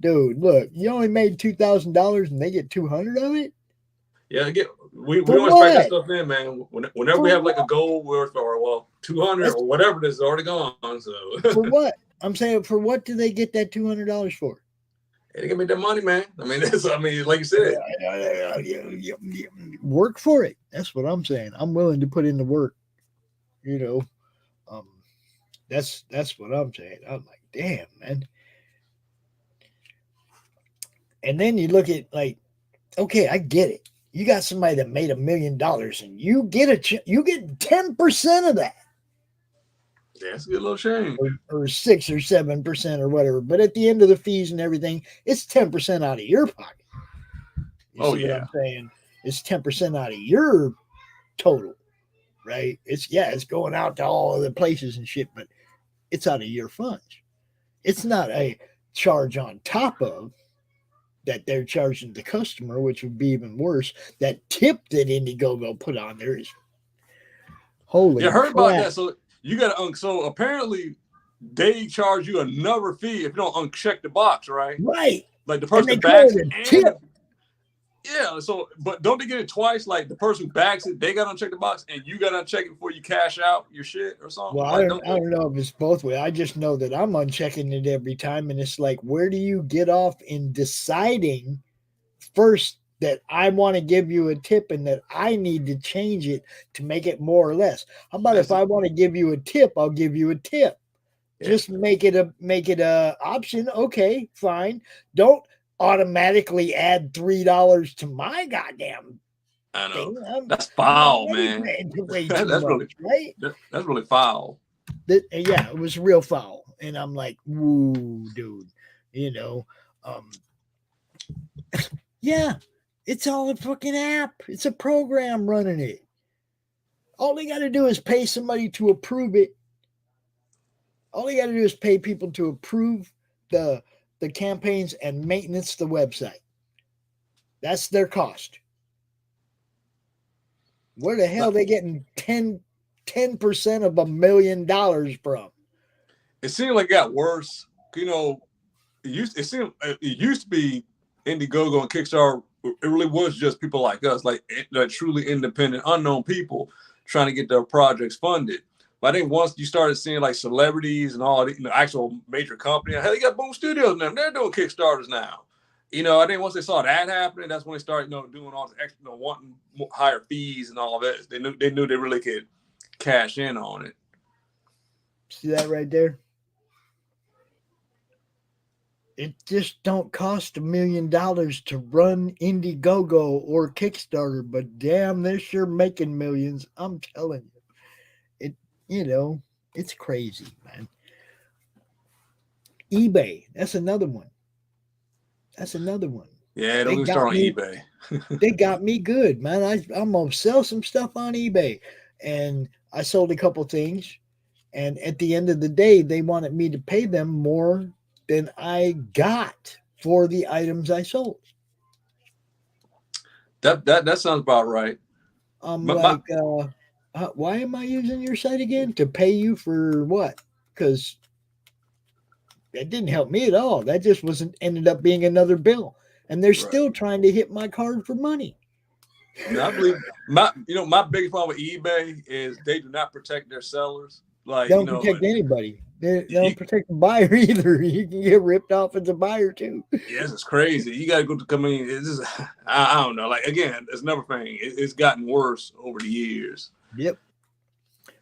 Dude, look, you only made $2,000 and they get $200 of it. Yeah, we always break that stuff in, man. Whenever we have like a goal, we're 200 or whatever it is already gone. So for what? I'm saying, for what do they get that $200 for? They can make that money, man. I mean, like you said, work for it. That's what I'm saying. I'm willing to put in the work. That's what I'm saying. I'm like, damn, man. And then you look at like, okay, I get it. You got somebody that made $1 million, and you get 10% of that. Yeah, it's a good little change. Or 6 or 7% or whatever. But at the end of the fees and everything, it's 10% out of your pocket. You see what I'm saying? It's 10% out of your total, right? It's going out to all other places and shit, but it's out of your funds. It's not a charge on top of that they're charging the customer, which would be even worse. That tip that Indiegogo put on there is holy. Yeah, I heard about that. So you got to so apparently they charge you another fee if you don't uncheck the box, right? Right. Like the person that backs it. Yeah. So, but don't they get it twice? Like the person who backs it, they got to uncheck the box, and you got to uncheck it before you cash out your shit or something. Well, I don't know if it's both ways. I just know that I'm unchecking it every time, and it's like, where do you get off in deciding first that I want to give you a tip and that I need to change it to make it more or less? How about if I want to give you a tip, I'll give you a tip. Yeah. Just make it a option. Okay, fine. Don't automatically add $3 to my goddamn thing. That's foul, man. That's really foul. Yeah, it was real foul. And I'm like, woo, dude. Yeah. It's all a fucking app. It's a program running it. All they got to do is pay somebody to approve it. All they got to do is pay people to approve the campaigns and maintenance the website. That's their cost. Where the hell are they getting 10% of $1 million from? It seemed like it got worse. It used to be Indiegogo and Kickstarter. It really was just people like us, like truly independent, unknown people trying to get their projects funded. But I think once you started seeing like celebrities and all the actual major companies, hell, you got Boom Studios now. They're doing Kickstarters now. I think once they saw that happening, that's when they started, doing all the extra, wanting higher fees and all of that. They knew they really could cash in on it. See that right there? It just don't cost $1 million to run Indiegogo or Kickstarter, but damn, they're sure making millions. I'm telling you. It's crazy, man. eBay, that's another one. Yeah, don't get started on eBay. They got me good, man. I'm gonna sell some stuff on eBay, and I sold a couple things, and at the end of the day, they wanted me to pay them more than I got for the items I sold. That sounds about right. Why am I using your site again? To pay you for what? Because that didn't help me at all. That just ended up being another bill. And they're still trying to hit my card for money. I believe my biggest problem with eBay is they do not protect their sellers. Like They don't protect anybody. They don't protect the buyer either. You can get ripped off as a buyer too. Yes, it's crazy. You got to go to come in. It's just, I don't know. Like again, it's another thing. It's gotten worse over the years. Yep.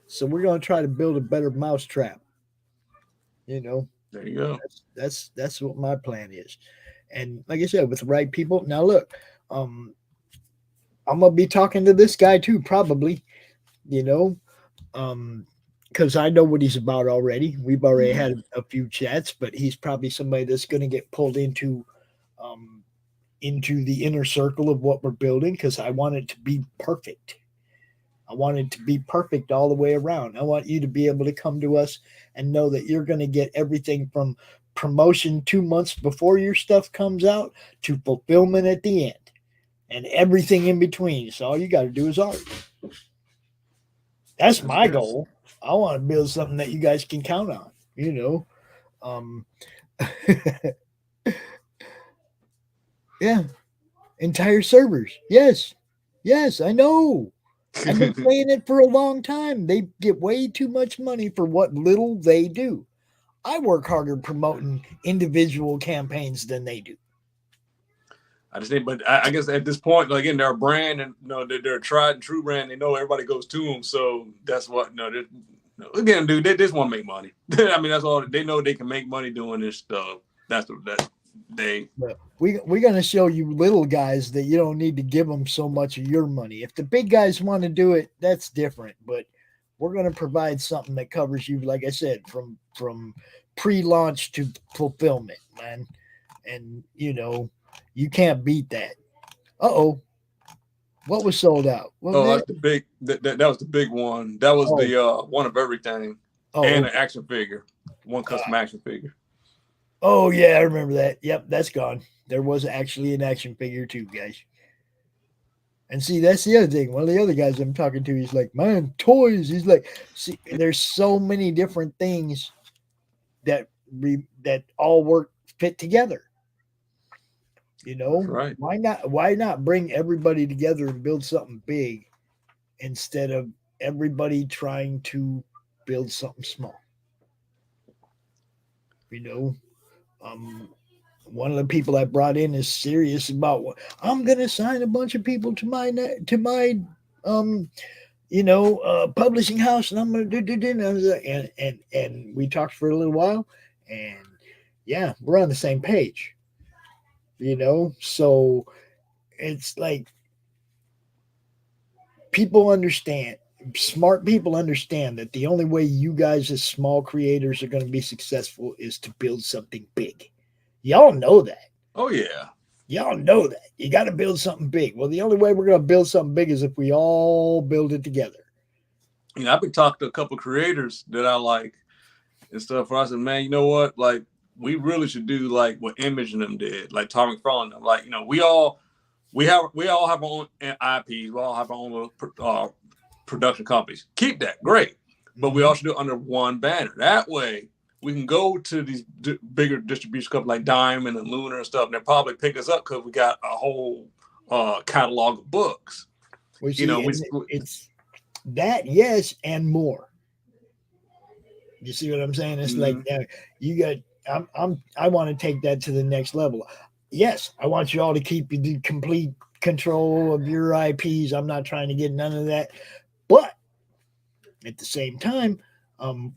So we're going to try to build a better mousetrap. You know. There you go. That's what my plan is. And like I said, with the right people. Now look, I'm gonna be talking to this guy too, probably. You know, because I know what he's about already. We've already had a few chats, but he's probably somebody that's going to get pulled into the inner circle of what we're building, because I want it to be perfect. I want it to be perfect all the way around. I want you to be able to come to us and know that you're going to get everything from promotion 2 months before your stuff comes out to fulfillment at the end and everything in between. So all you got to do is art. That's my goal. I want to build something that you guys can count on, you know. Yeah. Entire servers. Yes, I know. I've been playing it for a long time. They get way too much money for what little they do. I work harder promoting individual campaigns than they do. I just think, but I guess at this point, like, again, they're a brand, and they're a tried and true brand. They know everybody goes to them, so that's what. Again, dude, they just want to make money. I mean, that's all. They know they can make money doing this stuff. But we're gonna show you little guys that you don't need to give them so much of your money. If the big guys want to do it, that's different. But we're gonna provide something that covers you, like I said, from pre-launch to fulfillment, man. And you know, you can't beat that. What was sold out? That's the big. That was the big one. That was the one of everything, and an action figure, one custom action figure. Oh yeah, I remember that. Yep, that's gone. There was actually an action figure too, guys. And see, that's the other thing. One of the other guys I'm talking to, he's like, man, toys. He's like, see, there's so many different things that all fit together. You know, right? Why not bring everybody together and build something big instead of everybody trying to build something small? You know, one of the people I brought in is serious about what I'm going to sign a bunch of people to my publishing house, and I'm going to do. And we talked for a little while, and yeah, we're on the same page. You know, so it's like people understand, smart people understand that the only way you guys as small creators are going to be successful is to build something big. Y'all know that. Oh, yeah. Y'all know that. You got to build something big. Well, the only way we're going to build something big is if we all build it together. You know, I've been talking to a couple of creators that I like and stuff. I said, man, you know what? Like, we really should do like what Image and them did, like Tom McFarlane. Like, you know, we all have our own IPs. We all have our own little production companies. Keep that, great. But we all should do it under one banner. That way, we can go to these bigger distribution companies like Diamond and Lunar and stuff, and they'll probably pick us up because we got a whole catalog of books. Well, see, it's that, yes, and more. You see what I'm saying? It's like you got. I want to take that to the next level. Yes, I want you all to keep the complete control of your IPs. I'm not trying to get none of that. But at the same time,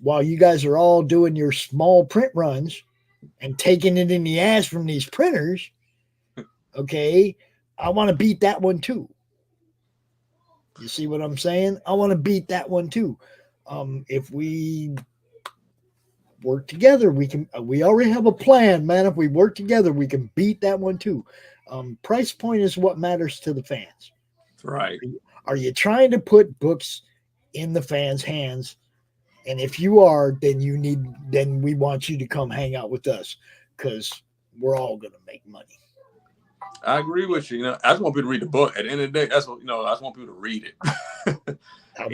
while you guys are all doing your small print runs and taking it in the ass from these printers, okay, I want to beat that one too. You see what I'm saying? I want to beat that one too. If we work together, we already have a plan, man. If we work together, we can beat that one too. Price point is what matters to the fans. Right. Are you trying to put books in the fans' hands? And if you are, then we want you to come hang out with us, because we're all going to make money. I agree with you. You know, I just want people to read the book. At the end of the day, that's what, I just want people to read it. I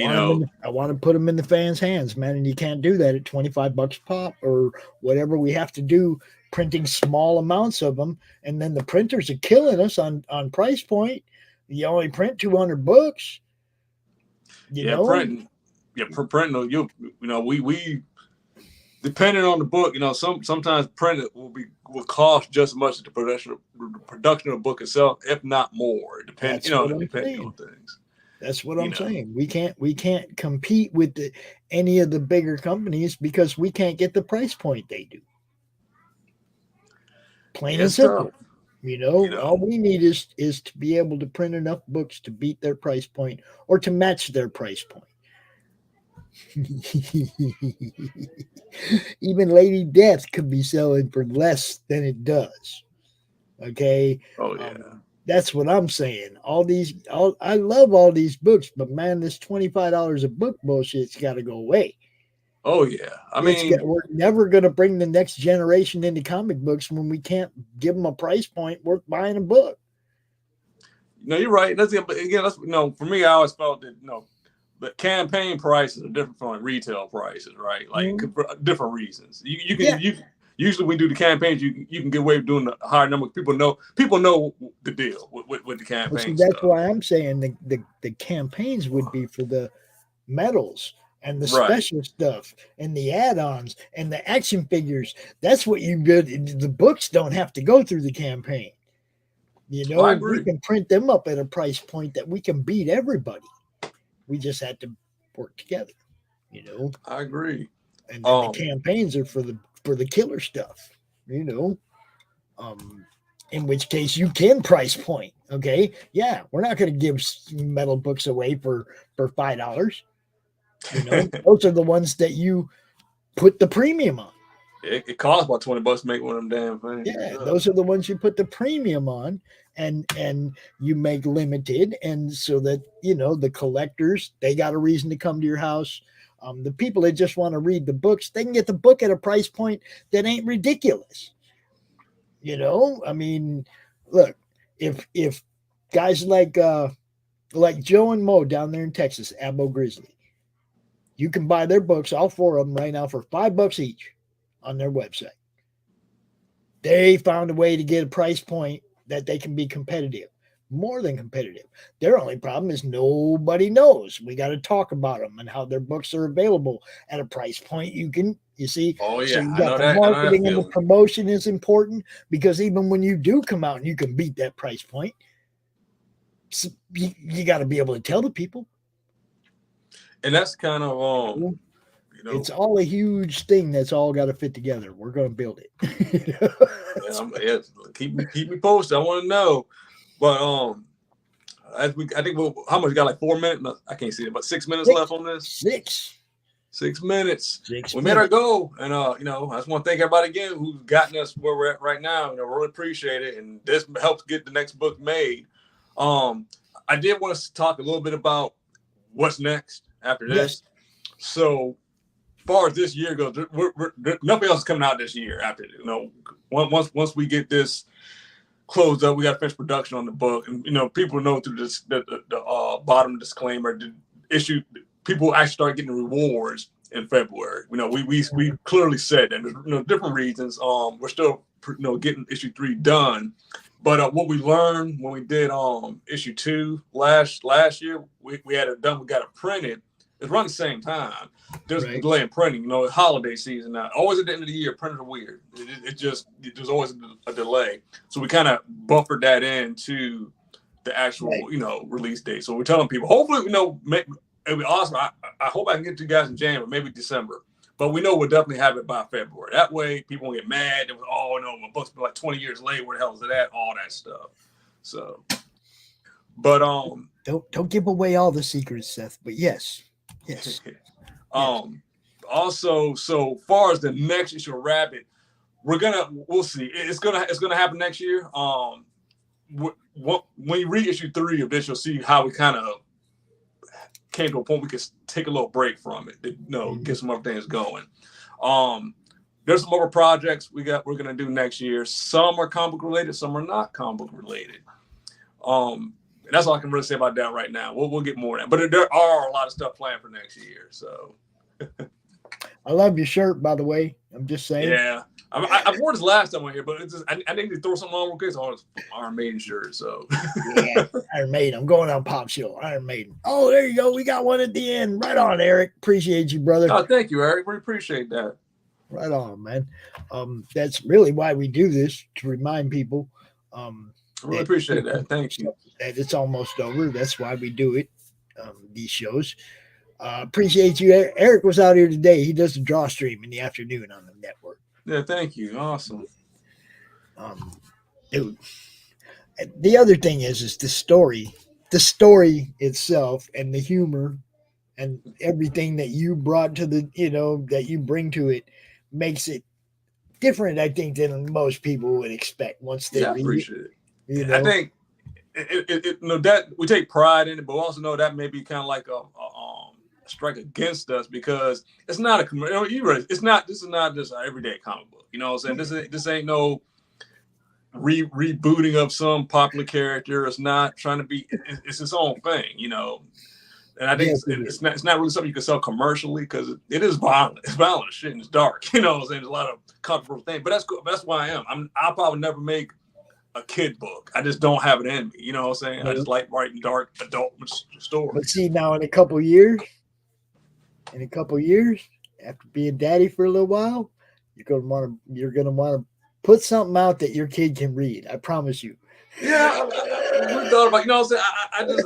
want to put them in the fans' hands, man, and you can't do that at $25 a pop or whatever we have to do, printing small amounts of them, and then the printers are killing us on price point. You only print 200 books. Printing. Printing. We depending on the book, sometimes printing will cost just as much as the production of the book itself, if not more. Depending on things. That's what I'm saying. We can't compete with any of the bigger companies because we can't get the price point they do. Plain and simple. All we need is to be able to print enough books to beat their price point or to match their price point. Even Lady Death could be selling for less than it does. Okay. Oh yeah. That's what I'm saying. I love all these books, but man, this $25 a book bullshit's got to go away. Oh yeah. We're never going to bring the next generation into comic books when we can't give them a price point worth buying a book. No, you're right. But again, for me, I always felt that the campaign prices are different from retail prices, right? Like for different reasons. You can usually when we do the campaigns, you can get away with doing a higher number. People know the deal with the campaigns. That's why I'm saying the campaigns would be for the medals and the special stuff and the add-ons and the action figures. That's what you get. The books don't have to go through the campaign. We can print them up at a price point that we can beat everybody. We just had to work together. I agree. And then the campaigns are for the killer stuff. In which case you can price point. Okay, yeah, we're not going to give metal books away for $5. Those are the ones that you put the premium on. It costs about $20 to make one of them damn things. Yeah, those are the ones you put the premium on, and you make limited, and so that the collectors, they got a reason to come to your house. The people that just want to read the books, they can get the book at a price point that ain't ridiculous. Look, if guys like Joe and Mo down there in Texas, Abo Grizzly, you can buy their books, all 4 of them right now, for $5 each on their website. They found a way to get a price point that they can be competitive, more than competitive. Their only problem is nobody knows. We got to talk about them and how their books are available at a price point you see. Oh yeah, so you got the marketing and the promotion is important, because even when you do come out and you can beat that price point, so you got to be able to tell the people. And that's kind of it's all a huge thing that's all got to fit together. We're going to build it. Keep me posted. I want to know. But how much? Got like 4 minutes? No, I can't see it, but 6 minutes left on this. 6 minutes. We made our goal, and I just want to thank everybody again who's gotten us where we're at right now. Really appreciate it, and this helps get the next book made. I did want to talk a little bit about what's next after this. Yes. So, as far as this year goes, nothing else is coming out this year. After once we get this closed up, we got to finish production on the book, and people know through this the bottom disclaimer, the issue, people actually start getting rewards in February. We clearly said that there's different reasons. We're still getting issue 3 done, but what we learned when we did issue 2 last year, we had it done. We got it printed. It's run the same time. There's a delay in printing. It's holiday season now. Always at the end of the year, printers are weird. There's always a delay. So we kind of buffered that into the actual, release date. So we're telling people, hopefully, it'll be awesome. I hope I can get to you guys in January, maybe December. But we know we'll definitely have it by February. That way, people won't get mad. It was, my book's been like 20 years late. Where the hell is it at? All that stuff. So, but don't give away all the secrets, Seth. But yes. Also, so far as the next issue of Rabbit, we'll see. It's gonna happen next year. When you read issue 3 of this, you'll see how we kind of came to a point we could take a little break from it. Get some other things going. There's some other projects we're gonna do next year. Some are comic book related, some are not comic book related. That's all I can really say about that right now. We'll get more of that. But there are a lot of stuff planned for next year. So I love your shirt, by the way. I'm just saying. Yeah. I wore this last time I here, but it's just, I need to throw something on real quick. So it's Iron Maiden shirt. So yeah, Iron Maiden. I'm going on Pop Show. Iron Maiden. Oh, there you go. We got one at the end. Right on, Eric. Appreciate you, brother. Oh, thank you, Eric. We appreciate that. Right on, man. That's really why we do this, to remind people. I really appreciate that. Thank you. That it's almost over. That's why we do it. These shows. Appreciate you. Eric was out here today. He does the draw stream in the afternoon on the network. Yeah, thank you. Awesome. Dude. The other thing is the story itself and the humor and everything that you brought to the, that you bring to it makes it different, I think, than most people would expect once they read appreciate it. I think that we take pride in it, but we also know that may be kind of like a strike against us because it's not a this is not just an everyday comic book. You know what I'm saying? This ain't no rebooting of some popular character. It's not trying to be. It's its own thing, And I think it's not really something you can sell commercially because it is violent. It's violent shit and it's dark. You know what I'm saying? There's a lot of controversial things, but that's cool. That's why I am. I'll probably never make a kid book. I just don't have it in me. You know what I'm saying? I just like writing dark adult stories. But see, now in a couple years, after being daddy for a little while, you're gonna want to put something out that your kid can read. I promise you. Yeah, I thought about. You know what I'm saying? I just.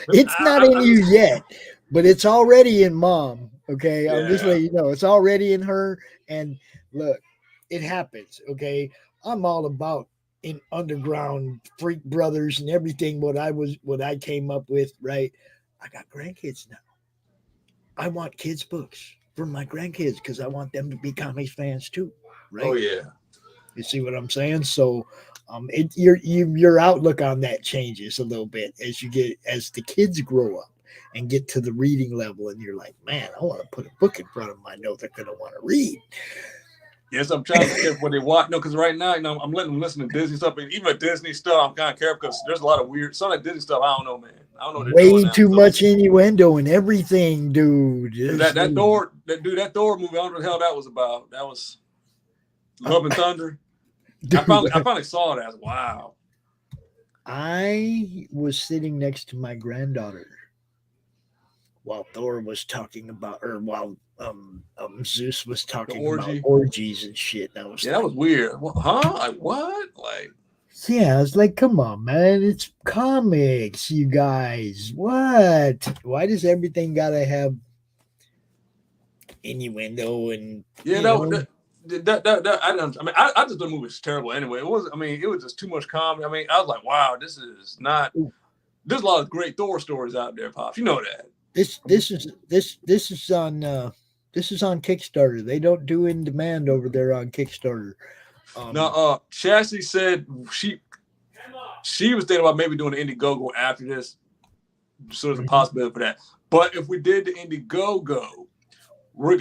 It's not in you yet, but it's already in mom. Okay, Yeah. I'm just letting you know it's already in her. And look, it happens. Okay, I'm all about in underground freak brothers and everything. What I came up with. Right, I got grandkids now. I want kids' books for my grandkids because I want them to be comics fans too. Right? Oh yeah. You see what I'm saying? So, your outlook on that changes a little bit as the kids grow up and get to the reading level, and you're like, man, I want to put a book in front of them I know they're going to want to read. Yes, I'm trying to be careful what they watch. No, because right now, I'm letting them listen to Disney stuff, and even Disney stuff, I'm kind of careful because there's a lot of weird. Some of that Disney stuff, I don't know, man. I don't know. What they're Way doing too now. much innuendo and everything, dude. That Thor movie. I don't know what the hell that was about. That was Love and Thunder. Dude, I finally saw it as wow. I was sitting next to my granddaughter while Thor was talking about, or while Zeus was talking about orgies and shit. And I was that was weird. Huh? Like what? Like yeah, I was like, come on, man, it's comics, you guys. What? Why does everything gotta have innuendo and I just thought the movie was terrible anyway. It was just too much comedy. I was like, wow, this is not. There's a lot of great Thor stories out there, Pops. You know that. This is on Kickstarter. They don't do in demand over there on Kickstarter. Chassie said she was thinking about maybe doing the Indiegogo after this, so there's a possibility for that. But if we did the Indiegogo, we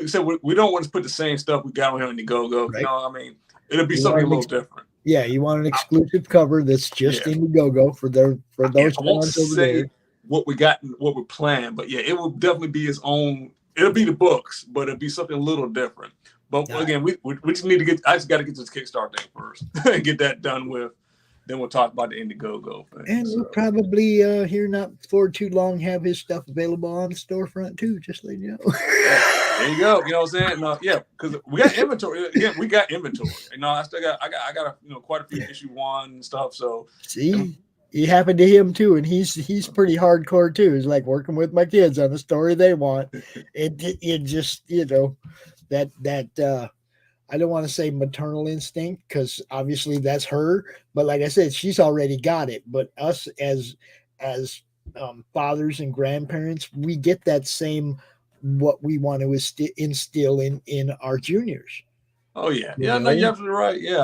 said we don't want to put the same stuff we got on here on Indiegogo. Right. It'll be something a little different. Yeah, you want an exclusive cover that's just Indiegogo for those ones over there. What we got, what we planned, but yeah, it will definitely be its own. It'll be the books, but it'll be something a little different. But again, we just need to get. I just got to get this Kickstarter thing first and get that done with. Then we'll talk about the Indiegogo thing. And we'll probably here not for too long have his stuff available on the storefront too. Just let you know. There you go. You know what I'm saying? Yeah, because we got inventory. Again, we got inventory. I still got. I got quite a few issue 1 and stuff. So see. It happened to him too, and he's pretty hardcore too. He's like working with my kids on the story they want. It just that I don't want to say maternal instinct because obviously that's her, but like I said, she's already got it. But us as fathers and grandparents, we get that same what we want to instill in our juniors. Oh yeah, yeah, no, you're absolutely right. Yeah,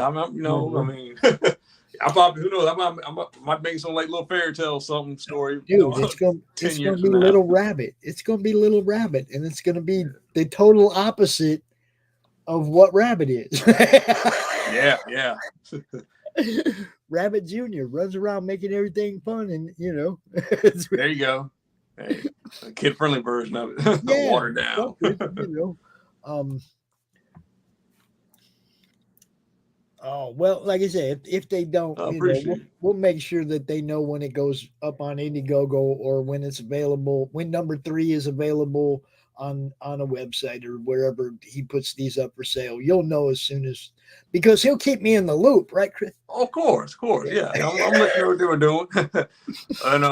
I probably, who knows? I might make some like little fairy tale something story. Dude, it's gonna be Little Rabbit. It's gonna be Little Rabbit, and it's gonna be the total opposite of what Rabbit is. yeah. Rabbit Jr. runs around making everything fun, and there you go. Hey. A kid-friendly version of it. Yeah, Watered down. you know. Oh, well, like I said, if they don't, I you know, appreciate it. we'll make sure that they know when it goes up on Indiegogo or when it's available, when number 3 is available on a website or wherever he puts these up for sale. You'll know as soon as, because he'll keep me in the loop, right, Chris? Of course. Yeah. I'm letting you know what they were doing. And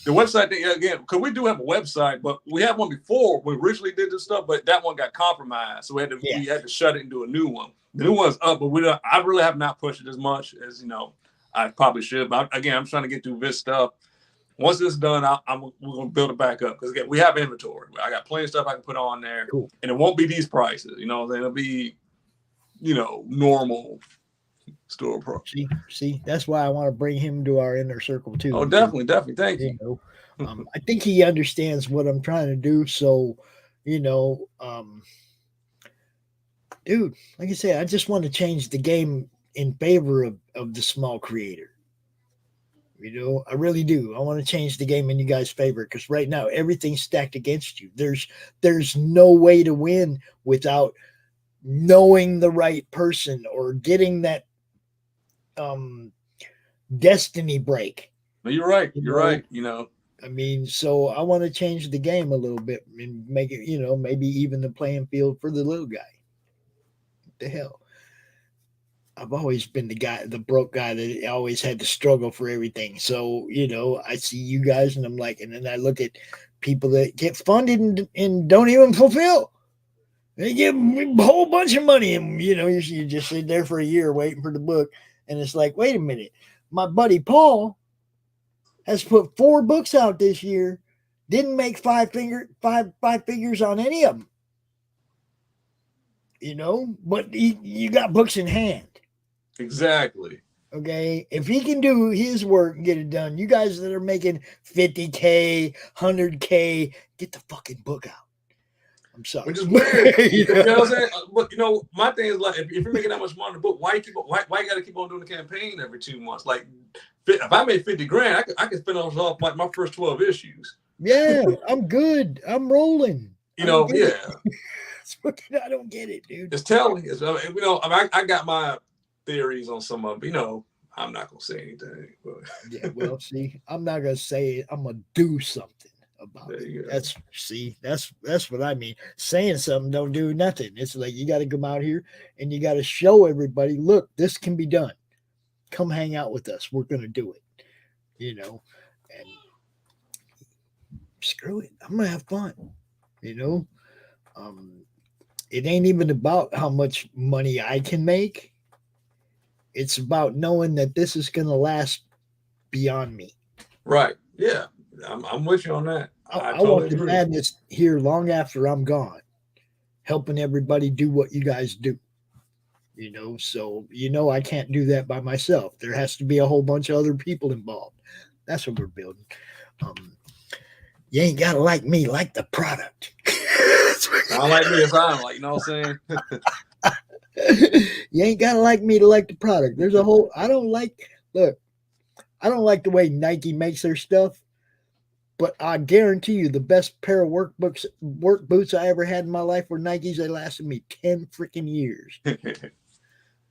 the website thing, again, because we do have a website, but we had one before. We originally did this stuff, but that one got compromised. So we had to shut it and do a new one. The new one's up, but I really have not pushed it as much as, you know, I probably should. But again, I'm trying to get through this stuff. Once it's done, we're going to build it back up. Because again, we have inventory. I got plenty of stuff I can put on there. Cool. And it won't be these prices. You know, it'll be, you know, normal store price. See, that's why I want to bring him to our inner circle too. Oh, definitely. Thank you. You know, I think he understands what I'm trying to do. So, you know, dude, like I said, I just want to change the game in favor of the small creator. You know, I really do. I want to change the game in you guys' favor because right now everything's stacked against you. There's no way to win without knowing the right person or getting that destiny break. No, you're right. You're right. You know, I mean, so I want to change the game a little bit and make it, you know, maybe even the playing field for the little guy. What the hell? I've always been the broke guy that always had to struggle for everything. So, you know, I see you guys and I'm like, and then I look at people that get funded and don't even fulfill. They give a whole bunch of money and, you know, you just sit there for a year waiting for the book. And it's like, wait a minute, my buddy Paul has put 4 books out this year, didn't make five figures on any of them. You know, but you got books in hand. Exactly. Okay. If he can do his work and get it done, you guys that are making 50K, 100K, get the fucking book out. I'm sorry. Which is weird. You know what I'm saying? But, you know, my thing is like, if you're making that much money on the book, why you got to keep on doing the campaign every 2 months? Like, if I made 50 grand, I could spend those off like my first 12 issues. Yeah, I'm good. I'm rolling. You know, yeah. I don't get it, dude. It's telling. You know, I got my theories on some of them. You know, I'm not gonna say anything. But. Yeah, well, see, I'm not gonna say it. I'm gonna do something about it. That's what I mean. Saying something don't do nothing. It's like you got to come out here and you got to show everybody, look, this can be done. Come hang out with us. We're gonna do it. You know, and screw it. I'm gonna have fun. You know. It ain't even about how much money I can make. It's about knowing that this is going to last beyond me. Right. Yeah. I'm with you on that. I want the madness here long after I'm gone, helping everybody do what you guys do. You know, so, you know, I can't do that by myself. There has to be a whole bunch of other people involved. That's what we're building. You ain't got to like me, like the product. I don't like me as I'm like, you know what I'm saying? You ain't gotta like me to like the product. There's a whole I don't like the way Nike makes their stuff, but I guarantee you the best pair of work boots I ever had in my life were Nikes. They lasted me 10 freaking years.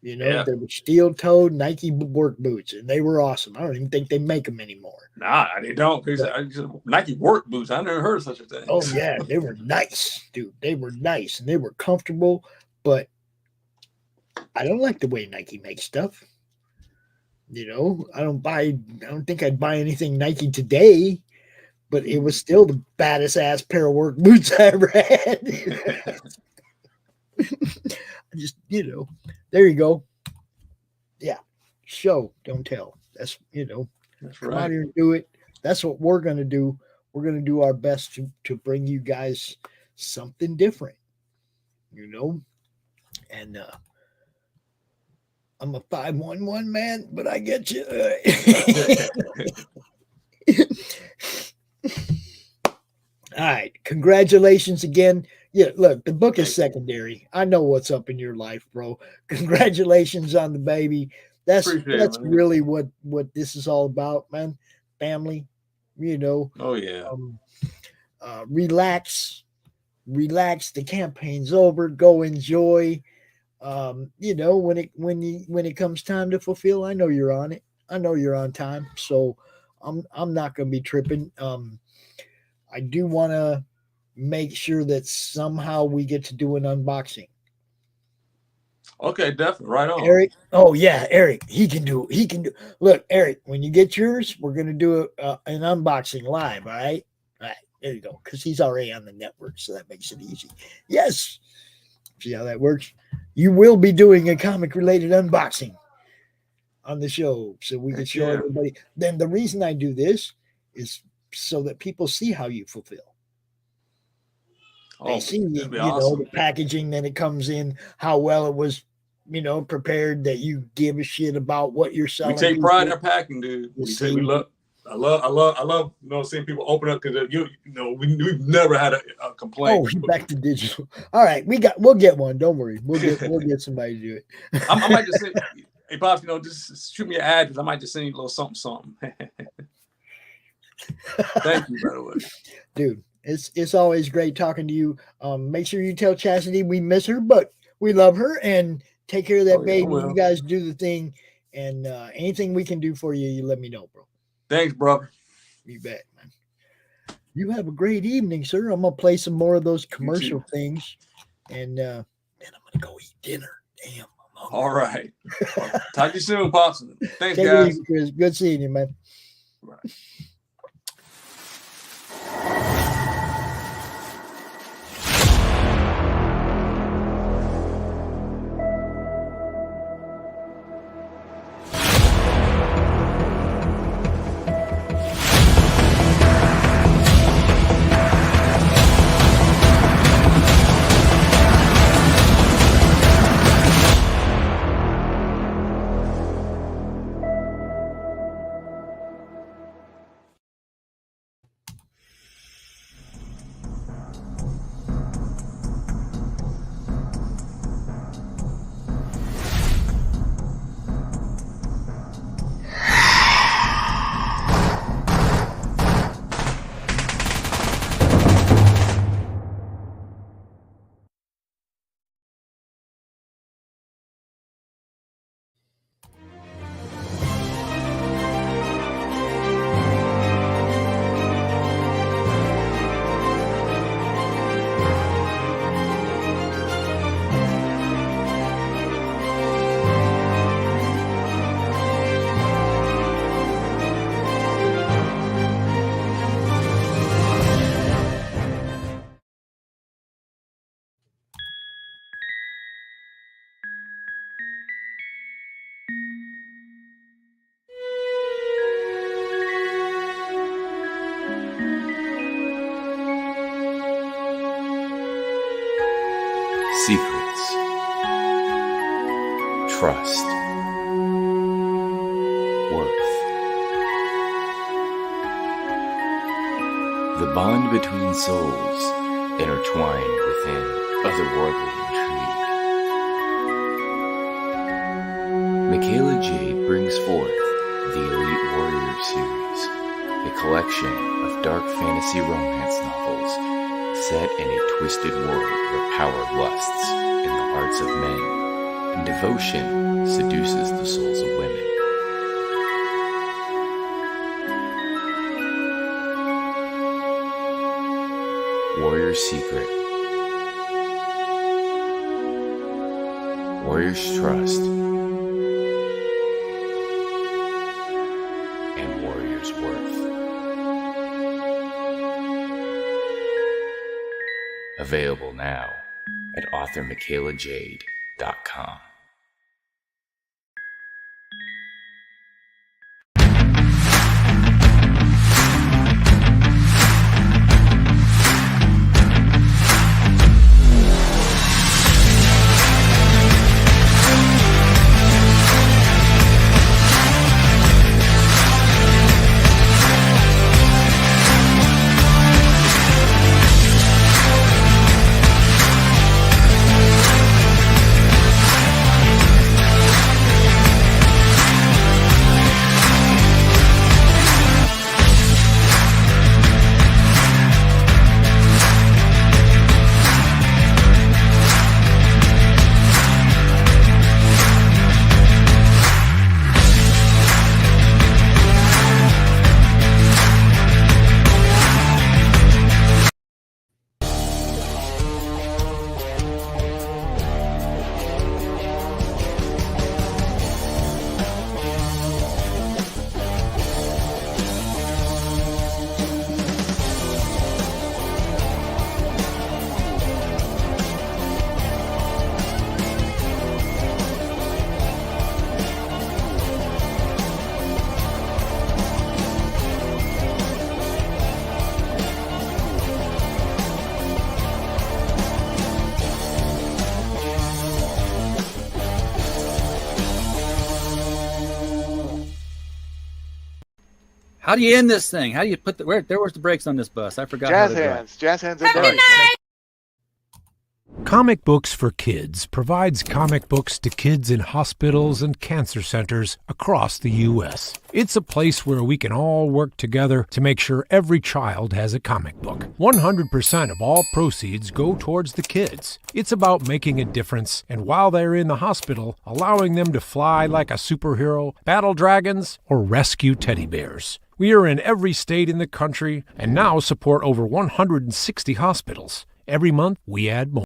You know, Yeah. They were steel-toed Nike work boots, and they were awesome. I don't even think they make them anymore. Nah, they don't. Nike work boots. I never heard of such a thing. Oh yeah, they were nice, dude. They were nice and they were comfortable, but I don't like the way Nike makes stuff. You know, I don't think I'd buy anything Nike today, but it was still the baddest ass pair of work boots I ever had. Just, you know, there you go. Yeah. Show, don't tell. That's, you know, That's come right. out here and do it. That's what we're going to do. We're going to do our best to bring you guys something different, you know, and, I'm a 511 man, but I get you. All right. Congratulations again. Yeah, look, the book is secondary. I know what's up in your life, bro. Congratulations on the baby. That's really what this is all about, man. Family, you know. Oh yeah. relax. The campaign's over. Go enjoy. You know, when it comes time to fulfill, I know you're on it. I know you're on time. So I'm not going to be tripping. I do want to make sure that somehow we get to do an unboxing. Okay, definitely. Right on. Eric. Oh yeah, Eric. He can do. Look, Eric, when you get yours, we're going to do an unboxing live. All right. There you go. Because he's already on the network, so that makes it easy. Yes. See how that works? You will be doing a comic-related unboxing on the show, so we can show everybody. Then the reason I do this is so that people see how you fulfill. They see, you know, the packaging that it comes in, how well it was, you know, prepared, that you give a shit about what you're selling. We take pride in our packing, dude. I love, you know, seeing people open up, because you know, we've never had a complaint. Oh, back to digital. All right, we'll get one. Don't worry, we'll get somebody to do it. I might just say, hey Pops, you know, just shoot me your address. I might just send you a little something. Thank you, by the way, dude. It's always great talking to you. Make sure you tell Chassity we miss her, but we love her, and take care of that baby. You guys do the thing, and anything we can do for you, you let me know, bro. Thanks, brother. You bet, man. You have a great evening, sir. I'm gonna play some more of those commercial things, and then I'm gonna go eat dinner. Damn. All right. Talk to you soon, Pops. Thanks, guys. Easy, Chris. Good seeing you, man. Right. Secrets, trust, worth. The bond between souls intertwined within otherworldly intrigue. Michaela Jade brings forth the Elite Warrior series, a collection of dark fantasy romance novels set in a twisted world where power lusts in the hearts of men and devotion seduces the souls of women. Warrior's Secret, Warrior's Trust, and Warrior's Worth. Available now at authormichaelajade.com. How do you end this thing? How do you put the where's the brakes on this bus? I forgot. Jazz how to drive. hands. Jazz hands and brakes. Comic Books for Kids provides comic books to kids in hospitals and cancer centers across the U.S. It's a place where we can all work together to make sure every child has a comic book. 100% of all proceeds go towards the kids. It's about making a difference, and while they're in the hospital, allowing them to fly like a superhero, battle dragons, or rescue teddy bears. We are in every state in the country and now support over 160 hospitals. Every month, we add more.